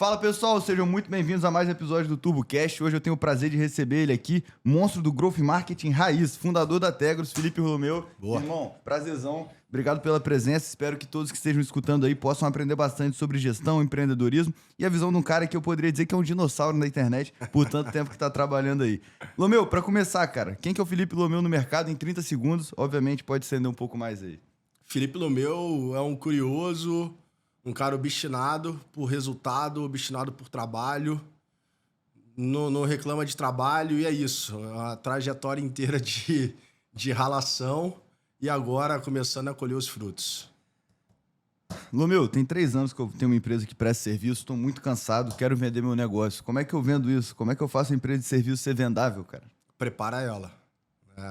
Fala pessoal, sejam muito bem-vindos a mais um episódio do TurboCast. Hoje eu tenho o prazer de receber ele aqui, monstro do Growth Marketing Raiz, fundador da Tegros, Felipe Romeu. Boa. Irmão, prazerzão. Obrigado pela presença. Espero que todos que estejam escutando aí possam aprender bastante sobre gestão, empreendedorismo e a visão de um cara que eu poderia dizer que é um dinossauro na internet por tanto tempo que está trabalhando aí. Lomeu, para começar, cara, quem que é o Felipe Lomeu no mercado em 30 segundos? Obviamente pode estender um pouco mais aí. Felipe Lomeu é um curioso, um cara obstinado por resultado, obstinado por trabalho, não reclama de trabalho e é isso. A trajetória inteira de ralação e agora começando a colher os frutos. Lomeu, tem 3 anos que eu tenho uma empresa que presta serviço, estou muito cansado, quero vender meu negócio. Como é que eu vendo isso? Como é que eu faço a empresa de serviço ser vendável, cara? Prepara ela.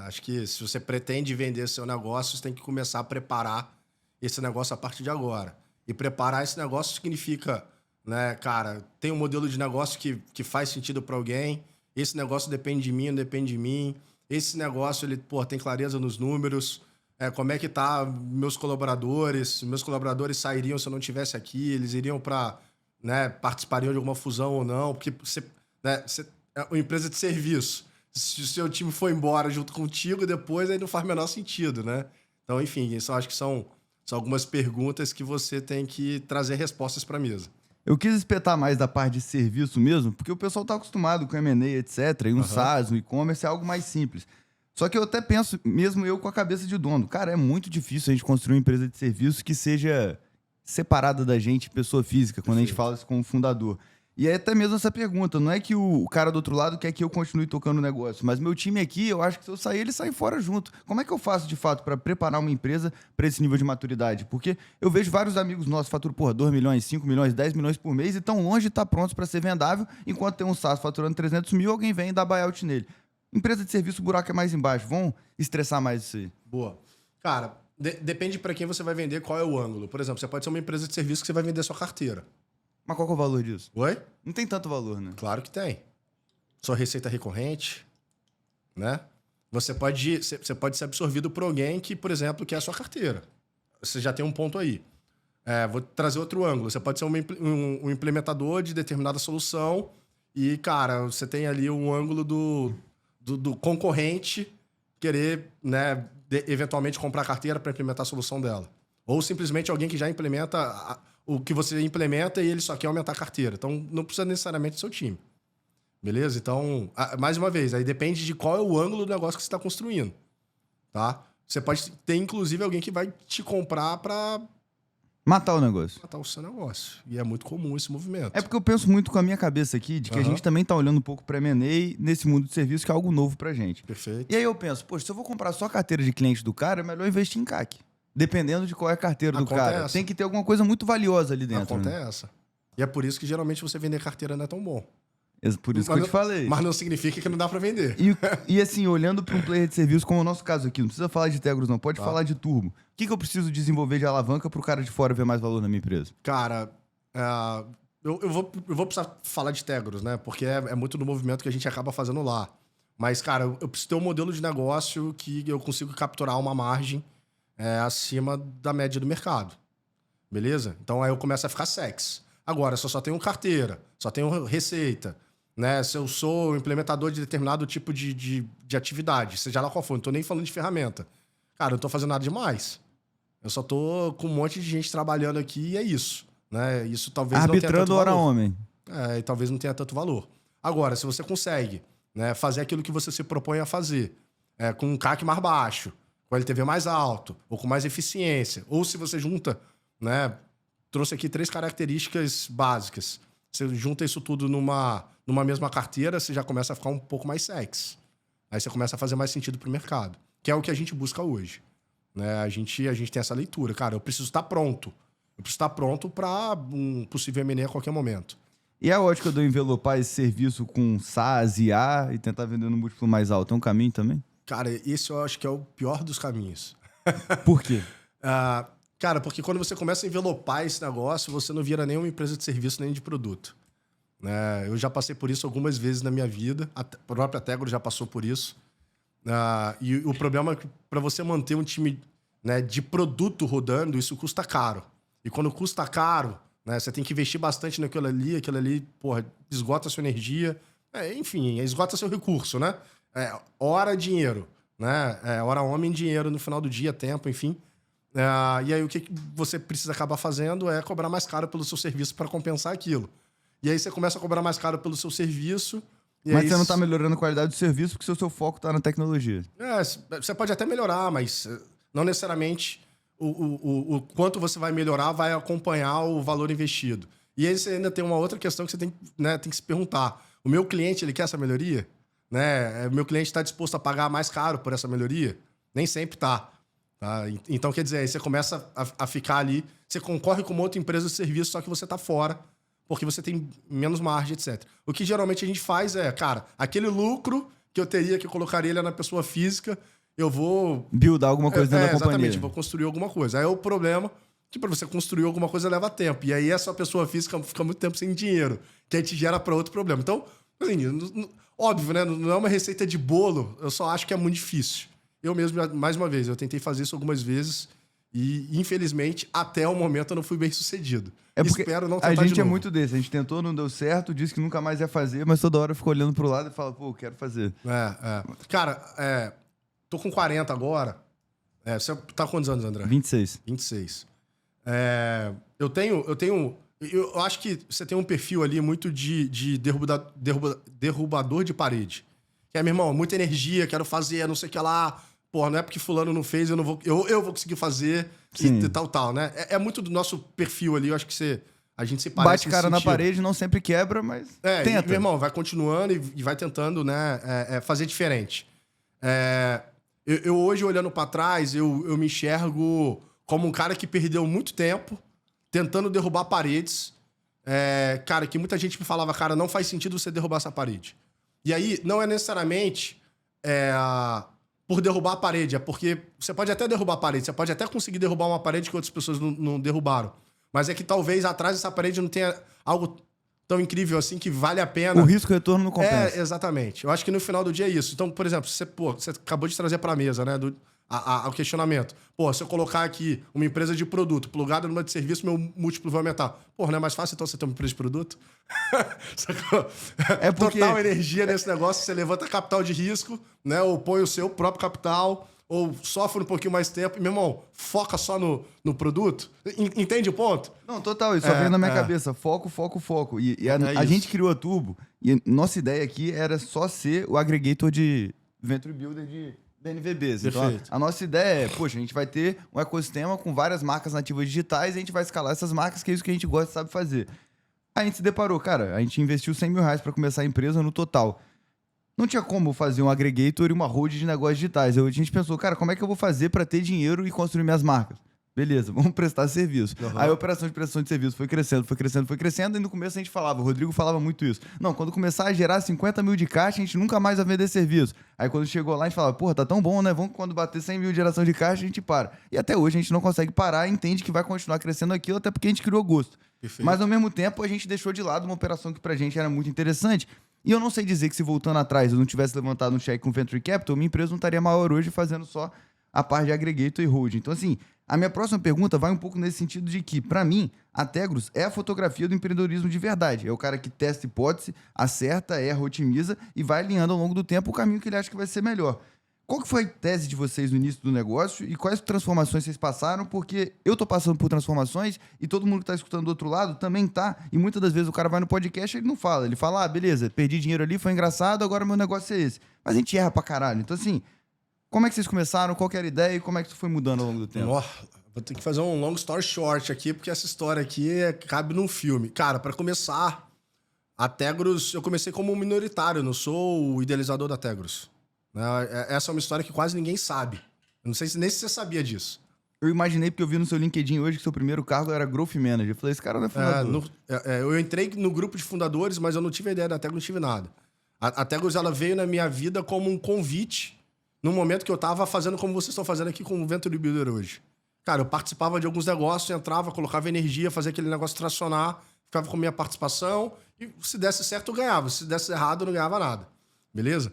Acho que se você pretende vender seu negócio, você tem que começar a preparar esse negócio a partir de agora. E preparar esse negócio significa, né, cara, tem um modelo de negócio que faz sentido para alguém, esse negócio depende de mim, não depende de mim, esse negócio ele, tem clareza nos números, como é que tá meus colaboradores sairiam se eu não estivesse aqui, eles iriam para, né, participariam de alguma fusão ou não, porque você é uma empresa de serviço. Se o seu time for embora junto contigo, depois aí não faz o menor sentido, né? Então, enfim, isso eu acho que são algumas perguntas que você tem que trazer respostas para a mesa. Eu quis espetar mais da parte de serviço mesmo, porque o pessoal está acostumado com M&A, etc. E um SaaS, um e-commerce é algo mais simples. Só que eu até penso, mesmo eu com a cabeça de dono, cara, é muito difícil a gente construir uma empresa de serviço que seja separada da gente, pessoa física, quando a gente fala isso como fundador. E é até mesmo essa pergunta, não é que o cara do outro lado quer que eu continue tocando o negócio, mas meu time aqui, eu acho que se eu sair, ele sai fora junto. Como é que eu faço, de fato, para preparar uma empresa para esse nível de maturidade? Porque eu vejo vários amigos nossos faturam, 2 milhões, 5 milhões, 10 milhões por mês e estão longe de estar prontos para ser vendável, enquanto tem um SaaS faturando 300 mil, alguém vem e dá buyout nele. Empresa de serviço, o buraco é mais embaixo. Vão estressar mais isso aí. Boa. Cara, depende para quem você vai vender, qual é o ângulo. Por exemplo, você pode ser uma empresa de serviço que você vai vender sua carteira. Mas qual que é o valor disso? Oi? Não tem tanto valor, né? Claro que tem. Sua receita recorrente, né? Você pode ser absorvido por alguém que, por exemplo, quer a sua carteira. Você já tem um ponto aí. Vou trazer outro ângulo. Você pode ser um implementador de determinada solução e, cara, você tem ali um ângulo do concorrente querer, né, eventualmente comprar a carteira para implementar a solução dela. Ou simplesmente alguém que já implementa o que você implementa e ele só quer aumentar a carteira. Então, não precisa necessariamente do seu time. Beleza? Então, mais uma vez, aí depende de qual é o ângulo do negócio que você está construindo. Tá? Você pode ter, inclusive, alguém que vai te comprar para matar o negócio. matar o seu negócio. E é muito comum esse movimento. É porque eu penso muito com a minha cabeça aqui, de que a gente também tá olhando um pouco para M&A nesse mundo de serviço, que é algo novo pra gente. Perfeito. E aí eu penso, poxa, se eu vou comprar só a carteira de cliente do cara, é melhor investir em CAC. Dependendo de qual é a carteira do cara. Tem que ter alguma coisa muito valiosa ali dentro. A conta é essa. E é por isso que geralmente você vender carteira não é tão bom. Por isso que eu te falei. Mas não significa que não dá para vender. E assim, olhando para um player de serviço como o nosso caso aqui, não precisa falar de Tegros não, pode falar de Turbo. O que eu preciso desenvolver de alavanca para o cara de fora ver mais valor na minha empresa? Cara, eu vou precisar falar de Tegros, né? Porque é muito do movimento que a gente acaba fazendo lá. Mas, cara, eu preciso ter um modelo de negócio que eu consigo capturar uma margem acima da média do mercado. Beleza? Então aí eu começo a ficar sexy. Agora, se eu só tenho carteira, só tenho receita, né? Se eu sou implementador de determinado tipo de atividade, seja lá qual for, não tô nem falando de ferramenta. Cara, eu não tô fazendo nada demais. Eu só tô com um monte de gente trabalhando aqui e é isso. Né? Isso talvez não tenha tanto arbitrando hora valor. homem. E talvez não tenha tanto valor. Agora, se você consegue, né, fazer aquilo que você se propõe a fazer, com um CAC mais baixo, com LTV mais alto, ou com mais eficiência, ou se você junta, né, trouxe aqui 3 características básicas. Você junta isso tudo numa mesma carteira, você já começa a ficar um pouco mais sexy. Aí você começa a fazer mais sentido para o mercado, que é o que a gente busca hoje. Né? A gente tem essa leitura. Cara, eu preciso estar pronto. Eu preciso estar pronto para um possível M&A a qualquer momento. E a ótica do envelopar esse serviço com SaaS, IA e tentar vender no múltiplo mais alto, é um caminho também? Cara, esse eu acho que é o pior dos caminhos. Por quê? Cara, porque quando você começa a envelopar esse negócio, você não vira nem uma empresa de serviço nem de produto. Eu já passei por isso algumas vezes na minha vida. A própria Tegros já passou por isso. E o problema é que para você manter um time, né, de produto rodando, isso custa caro. E quando custa caro, né? Você tem que investir bastante naquilo ali, porra, esgota a sua energia. Enfim, esgota seu recurso, né? Hora, dinheiro, né? Hora, homem, dinheiro no final do dia, tempo, enfim. E aí o que você precisa acabar fazendo é cobrar mais caro pelo seu serviço para compensar aquilo. E aí você começa a cobrar mais caro pelo seu serviço. Mas você não está melhorando a qualidade do serviço porque o seu foco está na tecnologia. Você pode até melhorar, mas não necessariamente o quanto você vai melhorar vai acompanhar o valor investido. E aí você ainda tem uma outra questão que você tem, né, tem que se perguntar. O meu cliente, ele quer essa melhoria? Né? O meu cliente está disposto a pagar mais caro por essa melhoria? Nem sempre está. Tá? Então, quer dizer, aí você começa a ficar ali, você concorre com uma outra empresa de serviço, só que você está fora, porque você tem menos margem, etc. O que geralmente a gente faz é, cara, aquele lucro que eu teria que colocar ele na pessoa física, eu vou... buildar alguma coisa dentro da companhia. Exatamente, vou construir alguma coisa. Aí o problema que para você construir alguma coisa leva tempo. E aí essa pessoa física fica muito tempo sem dinheiro, que aí te gera para outro problema. Então, assim, óbvio, né? Não é uma receita de bolo, eu só acho que é muito difícil. Eu mesmo, mais uma vez, eu tentei fazer isso algumas vezes e, infelizmente, até o momento eu não fui bem sucedido. Porque espero não tentar a gente de novo. é muito desse. A gente tentou, não deu certo, disse que nunca mais ia fazer, mas toda hora ficou olhando pro lado e fala, pô, quero fazer. Cara, tô com 40 agora. Você tá com quantos anos, André? 26. 26. Eu acho que você tem um perfil ali muito de derrubador de parede. Que é, meu irmão, muita energia, quero fazer, não sei o que lá. Porra, não é porque fulano não fez, eu vou conseguir fazer e tal, né? É muito do nosso perfil ali, eu acho que a gente se parece. Bate cara na parede, não sempre quebra, mas tenta. Meu irmão, vai continuando e vai tentando, né, fazer diferente. Eu hoje, olhando pra trás, eu me enxergo como um cara que perdeu muito tempo tentando derrubar paredes. Cara, que muita gente me falava, cara, não faz sentido você derrubar essa parede. E aí, não é necessariamente por derrubar a parede, é porque você pode até derrubar a parede, você pode até conseguir derrubar uma parede que outras pessoas não derrubaram. Mas é que talvez atrás dessa parede não tenha algo tão incrível assim que vale a pena. O risco e retorno não compensa. Exatamente. Eu acho que no final do dia é isso. Então, por exemplo, você acabou de trazer para a mesa, né, o questionamento. Se eu colocar aqui uma empresa de produto plugada numa de serviço, meu múltiplo vai aumentar. Não é mais fácil então você ter uma empresa de produto? Total energia nesse negócio, você levanta capital de risco, né? Ou põe o seu próprio capital, ou sofre um pouquinho mais tempo. E, meu irmão, foca só no produto. Entende o ponto? Não, total. Isso só veio na minha cabeça. Foco, foco, foco. E a gente criou a Turbo, e nossa ideia aqui era só ser o aggregator de Venture Builder de NVBs. Então, a nossa ideia é, poxa, a gente vai ter um ecossistema com várias marcas nativas digitais e a gente vai escalar essas marcas, que é isso que a gente gosta e sabe fazer. Aí a gente se deparou, cara, a gente investiu R$100 mil para começar a empresa no total. Não tinha como fazer um aggregator e uma road de negócios digitais. A gente pensou, cara, como é que eu vou fazer para ter dinheiro e construir minhas marcas? Beleza, vamos prestar serviço. Uhum. Aí a operação de prestação de serviço foi crescendo, e no começo a gente falava, o Rodrigo falava muito isso. Não, quando começar a gerar 50 mil de caixa, a gente nunca mais vai vender serviço. Aí quando chegou lá, a gente falava, porra, tá tão bom, né? Vamos, quando bater 100 mil de geração de caixa, a gente para. E até hoje a gente não consegue parar e entende que vai continuar crescendo aquilo, até porque a gente criou gosto. Perfeito. Mas ao mesmo tempo, a gente deixou de lado uma operação que pra gente era muito interessante. E eu não sei dizer que se voltando atrás eu não tivesse levantado um cheque com Venture Capital, minha empresa não estaria maior hoje fazendo só a parte de aggregator e hold. Então, assim, a minha próxima pergunta vai um pouco nesse sentido de que, para mim, a Tegros é a fotografia do empreendedorismo de verdade. É o cara que testa hipótese, acerta, erra, otimiza e vai alinhando ao longo do tempo o caminho que ele acha que vai ser melhor. Qual que foi a tese de vocês no início do negócio e quais transformações vocês passaram? Porque eu tô passando por transformações e todo mundo que tá escutando do outro lado também tá. E muitas das vezes o cara vai no podcast e ele não fala. Ele fala, beleza, perdi dinheiro ali, foi engraçado, agora meu negócio é esse. Mas a gente erra pra caralho. Então, assim, como é que vocês começaram? Qual que era a ideia e como é que isso foi mudando ao longo do tempo? Vou ter que fazer um long story short aqui, porque essa história aqui cabe num filme. Cara, para começar, a Tegros, eu comecei como um minoritário, eu não sou o idealizador da Tegros. Essa é uma história que quase ninguém sabe. Eu não sei nem se você sabia disso. Eu imaginei, porque eu vi no seu LinkedIn hoje que seu primeiro cargo era Growth Manager. Eu falei, esse cara não é fundador. Eu entrei no grupo de fundadores, mas eu não tive a ideia da Tegros, não tive nada. A Tegros, ela veio na minha vida como um convite no momento que eu tava fazendo como vocês estão fazendo aqui com o Venture Builder hoje. Cara, eu participava de alguns negócios, entrava, colocava energia, fazia aquele negócio tracionar, ficava com minha participação e se desse certo eu ganhava, se desse errado eu não ganhava nada. Beleza?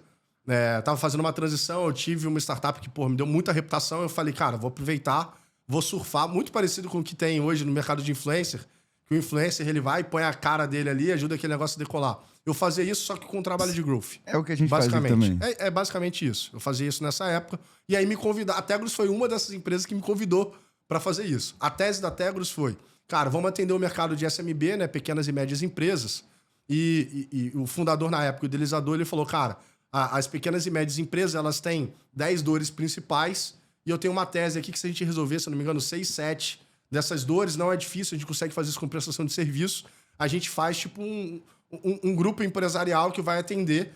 Tava fazendo uma transição, eu tive uma startup que, me deu muita reputação, eu falei, cara, vou aproveitar, vou surfar, muito parecido com o que tem hoje no mercado de influencer, que o influencer ele vai e põe a cara dele ali e ajuda aquele negócio a decolar. Eu fazia isso só que com trabalho de growth. É o que a gente faz aqui também. É basicamente isso. Eu fazia isso nessa época. E aí me convidaram. A Tegros foi uma dessas empresas que me convidou para fazer isso. A tese da Tegros foi, cara, vamos atender o mercado de SMB, né? Pequenas e médias empresas. E o fundador na época, o idealizador, ele falou, cara, as pequenas e médias empresas, elas têm 10 dores principais. E eu tenho uma tese aqui que se a gente resolver, se não me engano, 6, 7 dessas dores, não é difícil, a gente consegue fazer isso com prestação de serviço. A gente faz tipo um grupo empresarial que vai atender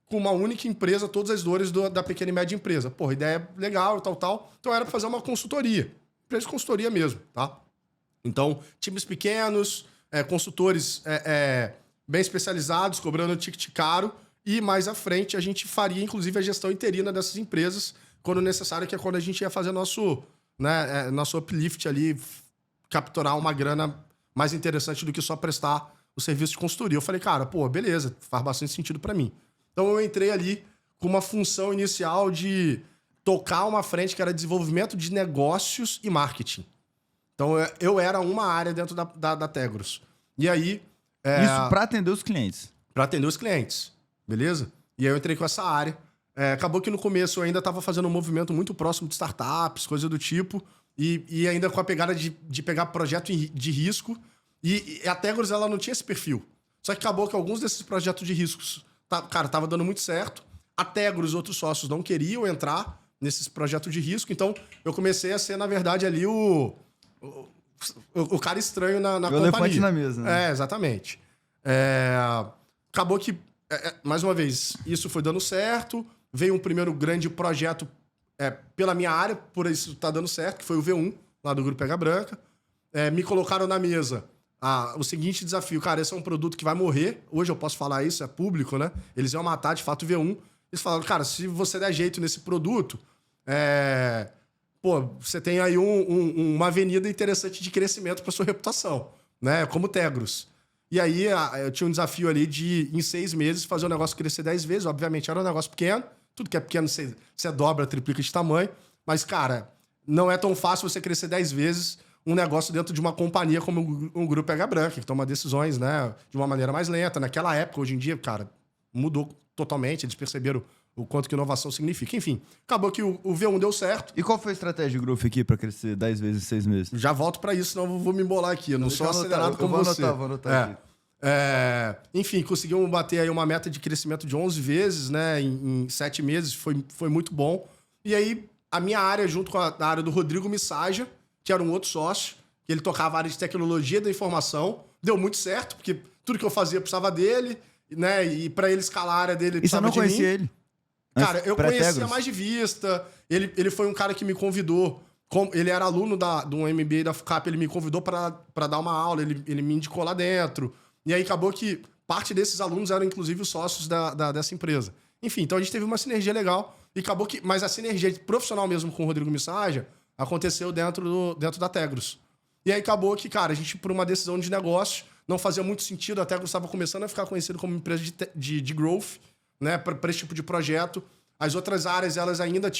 com uma única empresa todas as dores da pequena e média empresa. Porra, ideia legal, tal. Então era para fazer uma consultoria. Empresa de consultoria mesmo, tá? Então, times pequenos, consultores bem especializados, cobrando ticket caro. E mais à frente a gente faria, inclusive, a gestão interina dessas empresas, quando necessário, que é quando a gente ia fazer nosso uplift ali, capturar uma grana mais interessante do que só prestar o serviço de consultoria. Eu falei, cara, pô, beleza, faz bastante sentido para mim. Então eu entrei ali com uma função inicial de tocar uma frente que era desenvolvimento de negócios e marketing. Então eu era uma área dentro da Tegros. E aí... Isso para atender os clientes. Para atender os clientes, beleza? E aí eu entrei com essa área. Acabou que no começo eu ainda estava fazendo um movimento muito próximo de startups, coisa do tipo, e ainda com a pegada de pegar projeto de risco. E a Tegros, ela não tinha esse perfil. Só que acabou que alguns desses projetos de riscos, cara, tava dando muito certo. A Tegros, outros sócios não queriam entrar nesses projetos de risco, então eu comecei a ser, na verdade, ali o cara estranho na companhia. O elefante na mesa, né? Exatamente. Acabou que, mais uma vez, isso foi dando certo. Veio um primeiro grande projeto pela minha área, por isso tá dando certo, que foi o V1, lá do Grupo Pega Branca. Me colocaram na mesa o seguinte desafio. Cara, esse é um produto que vai morrer. Hoje eu posso falar isso, é público, né? Eles iam matar, de fato, o V1. Eles falaram, cara, se você der jeito nesse produto, você tem aí uma avenida interessante de crescimento para sua reputação, né? Como Tegros. E aí eu tinha um desafio ali de, em 6 meses, fazer o negócio crescer 10 vezes. Obviamente era um negócio pequeno. Tudo que é pequeno você dobra, triplica de tamanho. Mas, cara, não é tão fácil você crescer 10 vezes um negócio dentro de uma companhia como um Grupo Pega Branca, que toma decisões, né, de uma maneira mais lenta. Naquela época, hoje em dia, cara, mudou totalmente. Eles perceberam o quanto que inovação significa. Enfim, acabou que o V1 deu certo. E qual foi a estratégia de Growth aqui para crescer 10 vezes em 6 meses? Já volto para isso, senão eu vou me embolar aqui. Eu não sou acelerado como você. Vou anotar aqui. Enfim, conseguimos bater aí uma meta de crescimento de 11 vezes, né, em 7 meses. Foi muito bom. E aí, a minha área, junto com a área do Rodrigo Missaja, que era um outro sócio, que ele tocava a área de tecnologia da informação, deu muito certo, porque tudo que eu fazia precisava dele, né, e para ele escalar a área dele, precisava de mim. E você não conhecia ele? Cara, eu conhecia mais de vista. Ele foi um cara que me convidou. Ele era aluno de um MBA da FUCAP, ele me convidou para dar uma aula, ele me indicou lá dentro. E aí acabou que parte desses alunos eram, inclusive, os sócios dessa empresa. Enfim, então a gente teve uma sinergia legal. E acabou que... Mas a sinergia profissional mesmo com o Rodrigo Missaja aconteceu dentro da Tegros. E aí acabou que, cara, a gente, por uma decisão de negócio, não fazia muito sentido. A Tegros estava começando a ficar conhecida como empresa de growth, né, para esse tipo de projeto. As outras áreas, elas ainda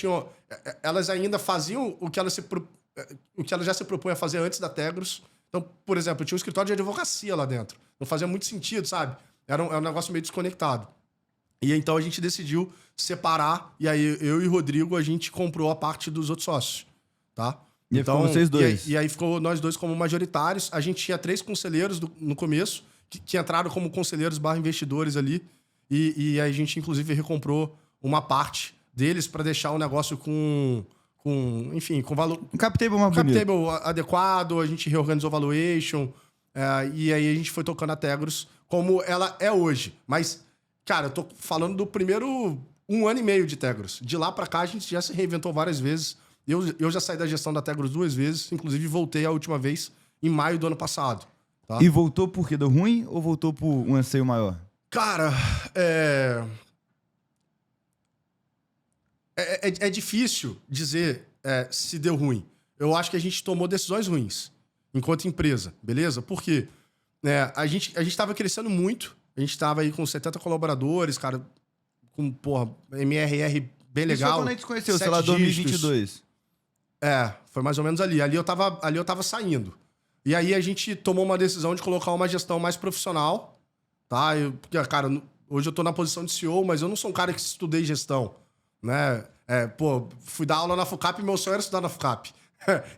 faziam o que elas já se propunham a fazer antes da Tegros. Então, por exemplo, eu tinha um escritório de advocacia lá dentro. Não fazia muito sentido, sabe? Era um negócio meio desconectado. E então a gente decidiu separar, e aí eu e o Rodrigo, a gente comprou a parte dos outros sócios, tá? E então, ficou vocês dois. E aí ficou nós dois como majoritários. A gente tinha 3 conselheiros no começo, que entraram como conselheiros / investidores ali. E aí a gente, inclusive, recomprou uma parte deles para deixar o negócio com valor. Um cap table mais bonito. Um cap table adequado, a gente reorganizou o valuation, e aí a gente foi tocando a Tegros como ela é hoje. Mas, cara, eu tô falando do primeiro 1 ano e meio de Tegros. De lá para cá, a gente já se reinventou várias vezes. Eu já saí da gestão da Tegros 2 vezes, inclusive voltei a última vez em maio do ano passado. Tá? E voltou porque deu ruim ou voltou por um anseio maior? Cara, é difícil dizer se deu ruim. Eu acho que a gente tomou decisões ruins enquanto empresa, beleza? Por quê? A gente estava crescendo muito. A gente estava aí com 70 colaboradores, cara, com, MRR bem legal. Isso quando a gente conheceu, sei lá, 2022. Foi mais ou menos ali. Ali eu tava saindo. E aí a gente tomou uma decisão de colocar uma gestão mais profissional, tá? Porque, cara, hoje eu tô na posição de CEO, mas eu não sou um cara que estudei gestão, né? Fui dar aula na FUCAP e meu sonho era estudar na FUCAP.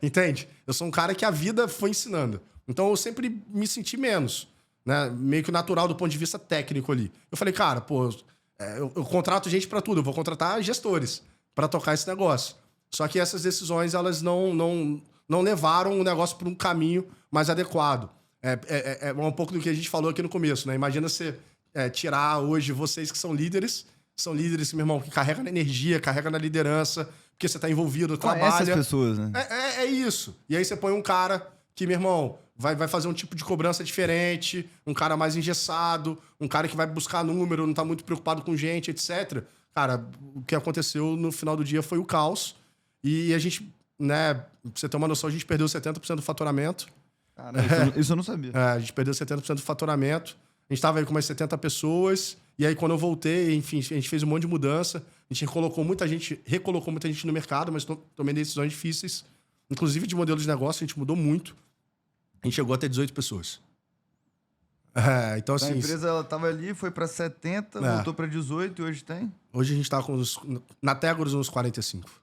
Entende? Eu sou um cara que a vida foi ensinando. Então eu sempre me senti menos, né? Meio que natural do ponto de vista técnico ali. Eu falei, cara, eu contrato gente para tudo, eu vou contratar gestores para tocar esse negócio. Só que essas decisões, elas não levaram o negócio para um caminho mais adequado. É um pouco do que a gente falou aqui no começo, né? Imagina você tirar hoje vocês que são líderes, meu irmão, que carrega na energia, carrega na liderança, porque você está envolvido, trabalha. Essas pessoas, né? É isso. E aí você põe um cara que, meu irmão, vai fazer um tipo de cobrança diferente, um cara mais engessado, um cara que vai buscar número, não tá muito preocupado com gente, etc. Cara, o que aconteceu no final do dia foi o caos. E a gente, né, pra você ter uma noção, a gente perdeu 70% do faturamento. Cara, isso eu não sabia. A gente perdeu 70% do faturamento. A gente tava aí com umas 70 pessoas. E aí, quando eu voltei, enfim, a gente fez um monte de mudança. A gente recolocou muita gente no mercado, mas tomei decisões difíceis. Inclusive de modelo de negócio, a gente mudou muito. A gente chegou até 18 pessoas. Então, assim... A empresa, ela tava ali, foi para 70, voltou para 18 e hoje tem? Hoje a gente tá com na Tegros uns 45.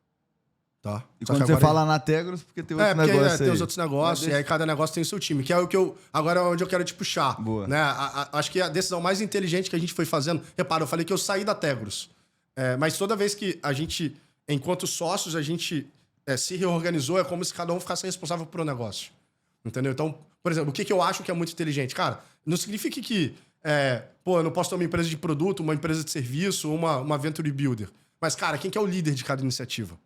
Tá? E quando você fala na Tegros, porque tem outros negócios aí. Tem os outros negócios, e aí cada negócio tem o seu time, que é o que agora é onde eu quero te puxar. Boa. Né? Acho que a decisão mais inteligente que a gente foi fazendo... Repara, eu falei que eu saí da Tegros. Mas toda vez que a gente, enquanto sócios, a gente se reorganizou, é como se cada um ficasse responsável por um negócio. Entendeu? Então, por exemplo, o que eu acho que é muito inteligente? Cara, não significa que... eu não posso ter uma empresa de produto, uma empresa de serviço, uma venture builder. Mas, cara, quem que é o líder de cada iniciativa?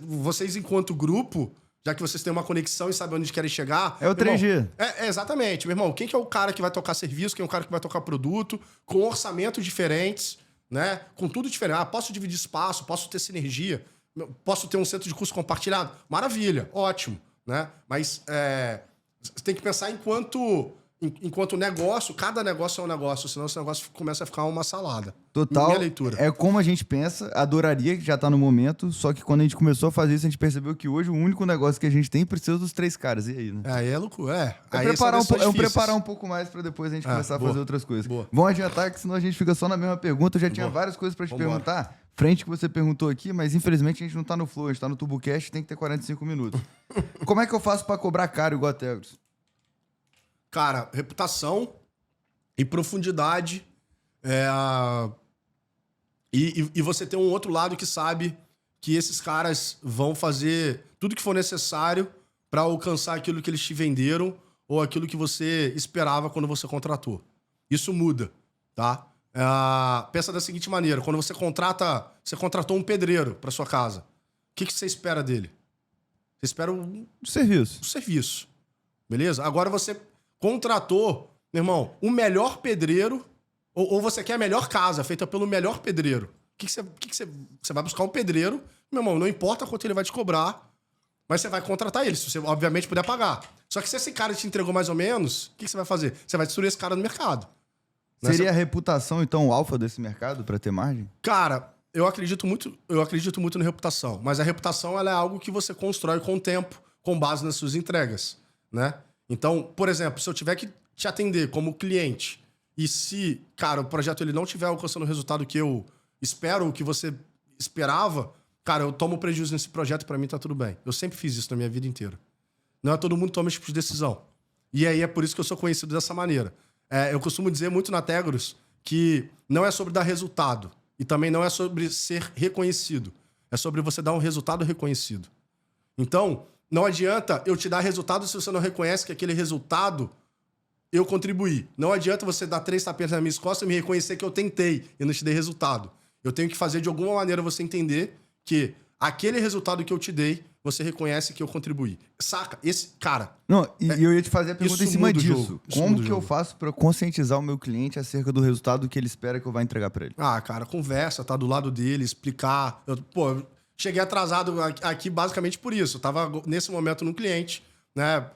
Vocês, enquanto grupo, já que vocês têm uma conexão e sabem onde querem chegar... É o 3G. Irmão, exatamente. Meu irmão, quem que é o cara que vai tocar serviço, quem é o cara que vai tocar produto, com orçamentos diferentes, né? Com tudo diferente. Posso dividir espaço, posso ter sinergia, posso ter um centro de curso compartilhado? Maravilha, ótimo, né? Mas você tem que pensar enquanto negócio, cada negócio é um negócio, senão esse negócio começa a ficar uma salada. Total. Minha leitura. É como a gente pensa, adoraria que já tá no momento, só que quando a gente começou a fazer isso, a gente percebeu que hoje o único negócio que a gente tem precisa dos 3 caras. E aí, né? Aí é loucura. Preparar um pouco mais pra depois a gente começar a fazer outras coisas. Boa. Vamos adiantar, que senão a gente fica só na mesma pergunta. Eu já tinha várias coisas pra te perguntar, frente que você perguntou aqui, mas infelizmente a gente não tá no Flow, a gente tá no TurboCast, tem que ter 45 minutos. Como é que eu faço pra cobrar caro igual a Tegros? Cara, reputação e profundidade. E você tem um outro lado que sabe que esses caras vão fazer tudo que for necessário para alcançar aquilo que eles te venderam ou aquilo que você esperava quando você contratou. Isso muda, tá? Pensa da seguinte maneira: quando você contratou um pedreiro para sua casa, o que você espera dele? Você espera um serviço. Beleza? Agora você contratou, meu irmão, o melhor pedreiro, ou você quer a melhor casa feita pelo melhor pedreiro. Você vai buscar um pedreiro, meu irmão, não importa quanto ele vai te cobrar, mas você vai contratar ele, se você, obviamente, puder pagar. Só que se esse cara te entregou mais ou menos, o que você vai fazer? Você vai destruir esse cara no mercado. Seria a reputação, então, o alfa desse mercado para ter margem? Cara, eu acredito muito na reputação, mas a reputação ela é algo que você constrói com o tempo, com base nas suas entregas, né? Então, por exemplo, se eu tiver que te atender como cliente e se, cara, o projeto ele não estiver alcançando o resultado que eu espero, o que você esperava, cara, eu tomo prejuízo nesse projeto e pra mim tá tudo bem. Eu sempre fiz isso na minha vida inteira. Não é todo mundo que toma esse tipo de decisão. E aí é por isso que eu sou conhecido dessa maneira. Eu costumo dizer muito na Tegros que não é sobre dar resultado e também não é sobre ser reconhecido. É sobre você dar um resultado reconhecido. Então, não adianta eu te dar resultado se você não reconhece que aquele resultado eu contribuí. Não adianta você dar 3 tapetas nas minhas costas e me reconhecer que eu tentei e não te dei resultado. Eu tenho que fazer de alguma maneira você entender que aquele resultado que eu te dei, você reconhece que eu contribuí. Saca? Esse cara... Não, e eu ia te fazer a pergunta em cima disso. Como que eu faço para conscientizar o meu cliente acerca do resultado que ele espera que eu vá entregar para ele? Cara, conversa, tá do lado dele, explicar. Cheguei atrasado aqui basicamente por isso. Eu tava nesse momento no cliente, né?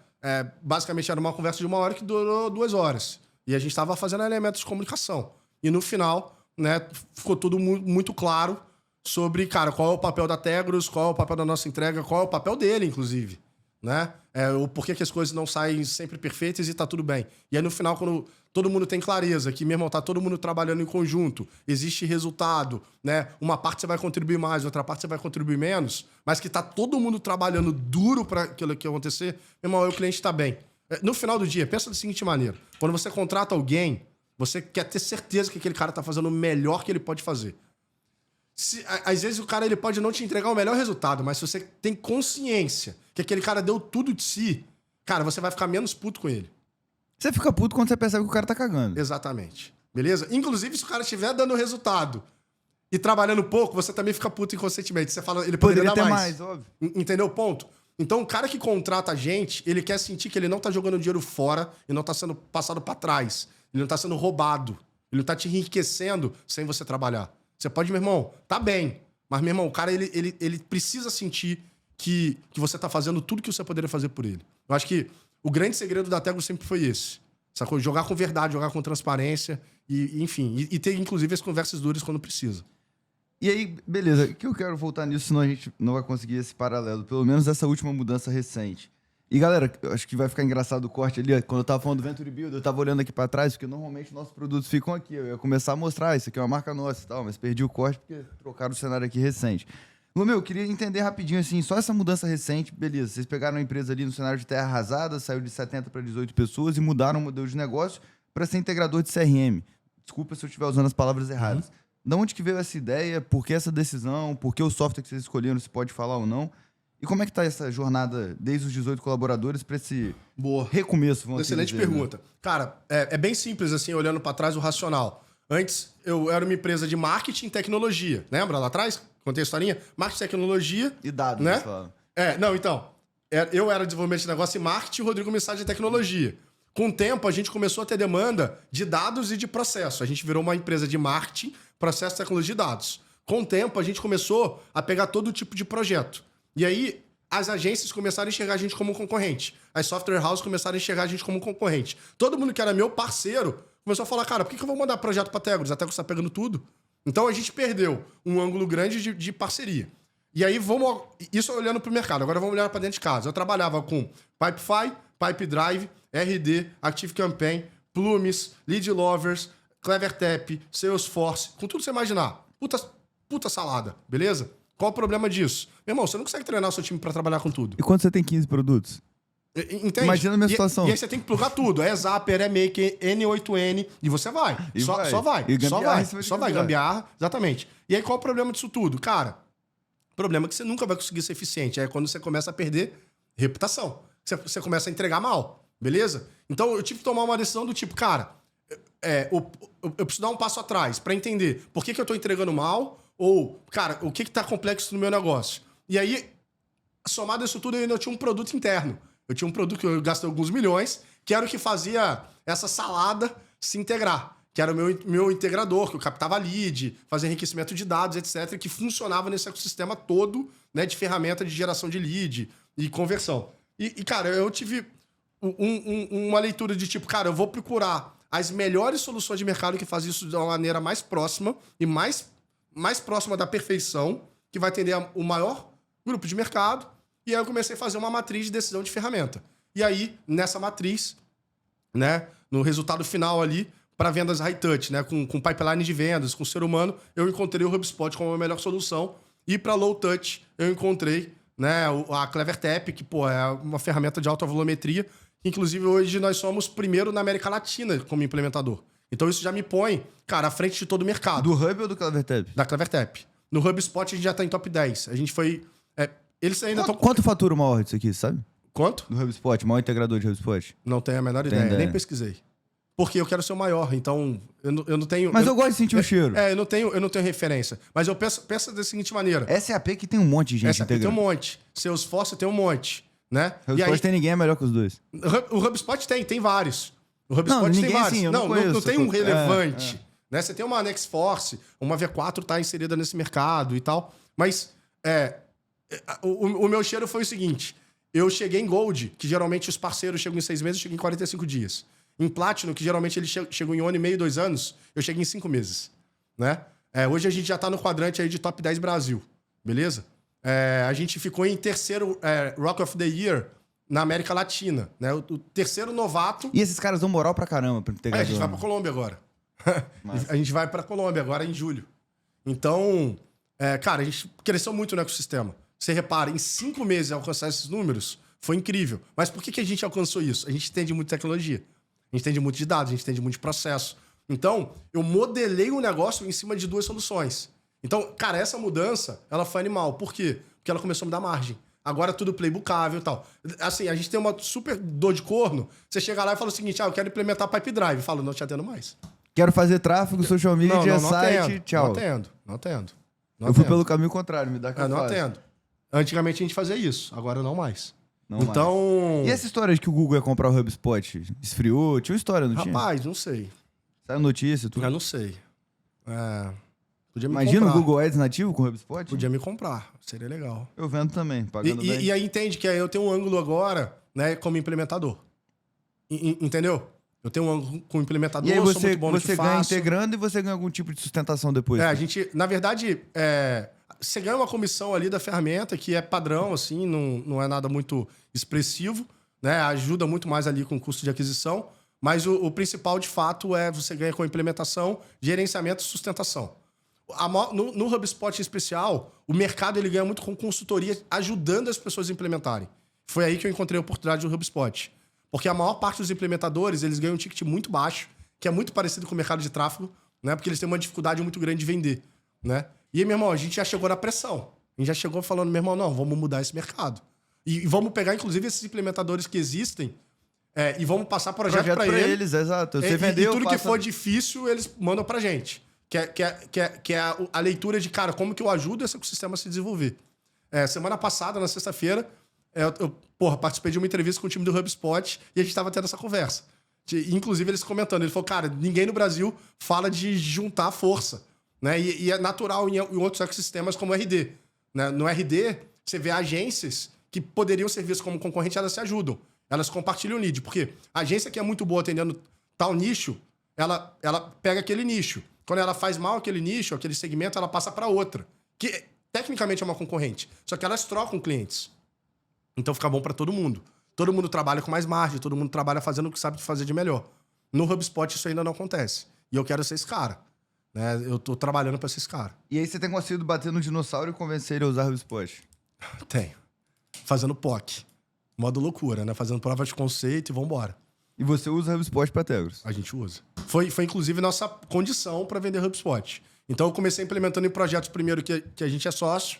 Basicamente era uma conversa de 1 hora que durou 2 horas. E a gente tava fazendo elementos de comunicação. E no final, né, ficou tudo muito claro sobre, cara, qual é o papel da Tegros, qual é o papel da nossa entrega, qual é o papel dele, inclusive. né? O porquê que as coisas não saem sempre perfeitas e tá tudo bem. E aí, no final, quando todo mundo tem clareza que, meu irmão, tá todo mundo trabalhando em conjunto, existe resultado, né? Uma parte você vai contribuir mais, outra parte você vai contribuir menos, mas que tá todo mundo trabalhando duro para aquilo que acontecer, meu irmão, aí o cliente tá bem. No final do dia, pensa da seguinte maneira. Quando você contrata alguém, você quer ter certeza que aquele cara tá fazendo o melhor que ele pode fazer. Às vezes o cara ele pode não te entregar o melhor resultado, mas se você tem consciência que aquele cara deu tudo de si, cara, você vai ficar menos puto com ele. Você fica puto quando você percebe que o cara tá cagando. Exatamente. Beleza? Inclusive, se o cara estiver dando resultado e trabalhando pouco, você também fica puto inconscientemente. Você fala, ele poderia dar ter mais. óbvio. Entendeu o ponto? Então, o cara que contrata a gente, ele quer sentir que ele não tá jogando dinheiro fora e não tá sendo passado pra trás. Ele não tá sendo roubado. Ele não tá te enriquecendo sem você trabalhar. Você pode, meu irmão, tá bem. Mas, meu irmão, o cara, ele precisa sentir que você tá fazendo tudo que você poderia fazer por ele. Eu acho que o grande segredo da Tegro sempre foi esse. Sacou? Jogar com verdade, jogar com transparência e enfim. E ter, inclusive, as conversas duras quando precisa. E aí, beleza, que eu quero voltar nisso, senão a gente não vai conseguir esse paralelo. Pelo menos essa última mudança recente. E, galera, eu acho que vai ficar engraçado o corte ali. Quando eu tava falando do Venture Builder, eu tava olhando aqui pra trás, porque normalmente nossos produtos ficam aqui. Eu ia começar a mostrar, isso aqui é uma marca nossa e tal, mas perdi o corte porque trocaram o cenário aqui recente. Lumeu, eu queria entender rapidinho, assim, só essa mudança recente, beleza, vocês pegaram a empresa ali no cenário de terra arrasada, saiu de 70 para 18 pessoas e mudaram o modelo de negócio para ser integrador de CRM. Desculpa se eu estiver usando as palavras erradas. De onde que veio essa ideia? Por que essa decisão? Por que o software que vocês escolheram, se pode falar ou não? E como é que tá essa jornada desde os 18 colaboradores para esse recomeço? Excelente pergunta. Né? Cara, é bem simples, assim, olhando para trás o racional. Antes, eu era uma empresa de marketing e tecnologia. Lembra lá atrás? Contei a historinha? Marketing, tecnologia... E dados, né? Então. Eu era desenvolvimento de negócio e marketing e o Rodrigo mensagem de tecnologia. Com o tempo, a gente começou a ter demanda de dados e de processo. A gente virou uma empresa de marketing, processo, tecnologia e dados. Com o tempo, a gente começou a pegar todo tipo de projeto. E aí, as agências começaram a enxergar a gente como concorrente. As software houses começaram a enxergar a gente como concorrente. Todo mundo que era meu parceiro começou a falar, cara, por que eu vou mandar projeto para a Tegros? A Tegros está pegando tudo. Então, a gente perdeu um ângulo grande de parceria. E aí, isso olhando para o mercado. Agora, vamos olhar para dentro de casa. Eu trabalhava com Pipefy, Pipedrive, RD, ActiveCampaign, Plumes, Lead Lovers, CleverTap, Salesforce, com tudo que você imaginar. Puta salada, beleza? Qual o problema disso? Meu irmão, você não consegue treinar o seu time para trabalhar com tudo. E quando você tem 15 produtos? Entende? Imagina a minha situação. E aí você tem que plugar tudo. É Zapper, é Maker, N8N, e você vai. Só vai. Gambiarra, exatamente. E aí qual o problema disso tudo? Cara, o problema é que você nunca vai conseguir ser eficiente. É quando você começa a perder reputação. Você começa a entregar mal, beleza? Então eu tive que tomar uma decisão do tipo, cara, eu preciso dar um passo atrás para entender por que eu tô entregando mal ou, cara, o que tá complexo no meu negócio. E aí, somado a isso tudo, eu ainda tinha um produto interno. Eu tinha um produto que eu gastei alguns milhões, que era o que fazia essa salada se integrar. Que era o meu integrador, que eu captava lead, fazia enriquecimento de dados, etc., que funcionava nesse ecossistema todo, né, de ferramenta de geração de lead e conversão. E cara, eu tive uma leitura de tipo, cara, eu vou procurar as melhores soluções de mercado que fazem isso de uma maneira mais próxima e mais próxima da perfeição, que vai atender o maior grupo de mercado. E aí eu comecei a fazer uma matriz de decisão de ferramenta. E aí, nessa matriz, né, no resultado final ali, para vendas high touch, né, com pipeline de vendas, com ser humano, eu encontrei o HubSpot como a melhor solução. E para low touch, eu encontrei, né, a CleverTap, que pô, é uma ferramenta de alta volumetria. Inclusive, hoje nós somos primeiro na América Latina como implementador. Então isso já me põe, cara, à frente de todo o mercado. Do Hub ou do CleverTap? Da CleverTap. No HubSpot a gente já tá em top 10. A gente foi... Eles ainda estão... Quanto fatura uma ordem disso aqui, sabe? Quanto? Do HubSpot, maior integrador de HubSpot. Não tenho a menor ideia. Nem pesquisei. Porque eu quero ser o maior, então eu não tenho... Mas eu gosto de sentir o cheiro. Eu não tenho referência. Mas eu penso da seguinte maneira. SAP que tem um monte de gente SAP integrando. Tem um monte. Salesforce tem um monte, né? HubSpot tem ninguém é melhor que os dois. O HubSpot tem vários. O HubSpot tem vários. Assim, não tem um relevante. Né? Você tem uma NextForce, uma V4 tá inserida nesse mercado e tal. Mas o meu cheiro foi o seguinte. Eu cheguei em Gold, que geralmente os parceiros chegam em 6 meses, eu cheguei em 45 dias. Em Platinum, que geralmente ele chegou em 1 ano e meio, 2 anos, eu cheguei em 5 meses. Né? Hoje a gente já tá no quadrante aí de top 10 Brasil. Beleza? A gente ficou em terceiro Rock of the Year na América Latina, né? O terceiro novato... E esses caras dão moral pra caramba pra integrar. A gente vai pra Colômbia agora. A gente vai pra Colômbia agora em julho. Então, cara, a gente cresceu muito no ecossistema. Você repara, em 5 meses alcançar esses números foi incrível. Mas por que a gente alcançou isso? A gente entende muito de tecnologia. A gente entende muito de dados, a gente entende muito de processo. Então, eu modelei o negócio em cima de 2 soluções. Então, cara, essa mudança, ela foi animal. Por quê? Porque ela começou a me dar margem. Agora tudo playbookável e tal. Assim, a gente tem uma super dor de corno. Você chega lá e fala o seguinte, eu quero implementar Pipe Drive. Eu falo, não te atendo mais. Quero fazer tráfego, social media, site, atendo, tchau. Não atendo. Eu fui pelo caminho contrário, me dá que eu não faço. atendo. Antigamente a gente fazia isso, agora não mais. Não então... mais. E essa história de que o Google ia comprar o HubSpot? Esfriou? Tinha uma história, não tinha? Rapaz, não sei. Saiu notícia, tudo. Eu não sei. Podia me Imagina comprar. o Google Ads nativo com o HubSpot? Podia me comprar, seria legal. Eu vendo também, pagando bem. E aí entende que eu tenho um ângulo agora, né, como implementador. Entendeu? Eu tenho um ângulo como implementador, E aí sou muito bom no que você ganha faço. integrando e você ganha algum tipo de sustentação depois. A gente, na verdade, você ganha uma comissão ali da ferramenta que é padrão, assim, não é nada muito expressivo, né? Ajuda muito mais ali com o custo de aquisição, mas o principal, de fato, é você ganha com implementação, gerenciamento e sustentação. No HubSpot em especial, o mercado ele ganha muito com consultoria, ajudando as pessoas a implementarem. Foi aí que eu encontrei a oportunidade do HubSpot. Porque a maior parte dos implementadores, eles ganham um ticket muito baixo, que é muito parecido com o mercado de tráfego, né? Porque eles têm uma dificuldade muito grande de vender, né? E aí, meu irmão, a gente já chegou na pressão. A gente já chegou falando, meu irmão, não, vamos mudar esse mercado. E vamos pegar, inclusive, esses implementadores que existem e vamos passar projeto para eles. Exato. Você vendeu, e tudo que for difícil, eles mandam pra gente. Que é a leitura de, cara, como que eu ajudo esse ecossistema a se desenvolver. Semana passada, na sexta-feira, eu participei de uma entrevista com o time do HubSpot e a gente estava tendo essa conversa. Inclusive, eles comentando. Ele falou, cara, ninguém no Brasil fala de juntar força. Né? E é natural em outros ecossistemas como o RD. Né? No RD, você vê agências que poderiam servir como concorrente, elas se ajudam. Elas compartilham o lead. Porque a agência que é muito boa atendendo tal nicho, ela pega aquele nicho. Quando ela faz mal aquele nicho, aquele segmento, ela passa para outra. Que tecnicamente é uma concorrente. Só que elas trocam clientes. Então fica bom para todo mundo. Todo mundo trabalha com mais margem, todo mundo trabalha fazendo o que sabe fazer de melhor. No HubSpot isso ainda não acontece. E eu quero ser esse cara. Né? Eu tô trabalhando para ser esse cara. E aí você tem conseguido bater no dinossauro e convencer ele a usar HubSpot? Tenho. Fazendo POC. Modo loucura, né? Fazendo prova de conceito e vambora. E você usa HubSpot para Tegros? A gente usa. Foi inclusive nossa condição para vender HubSpot. Então eu comecei implementando em projetos primeiro que a gente é sócio.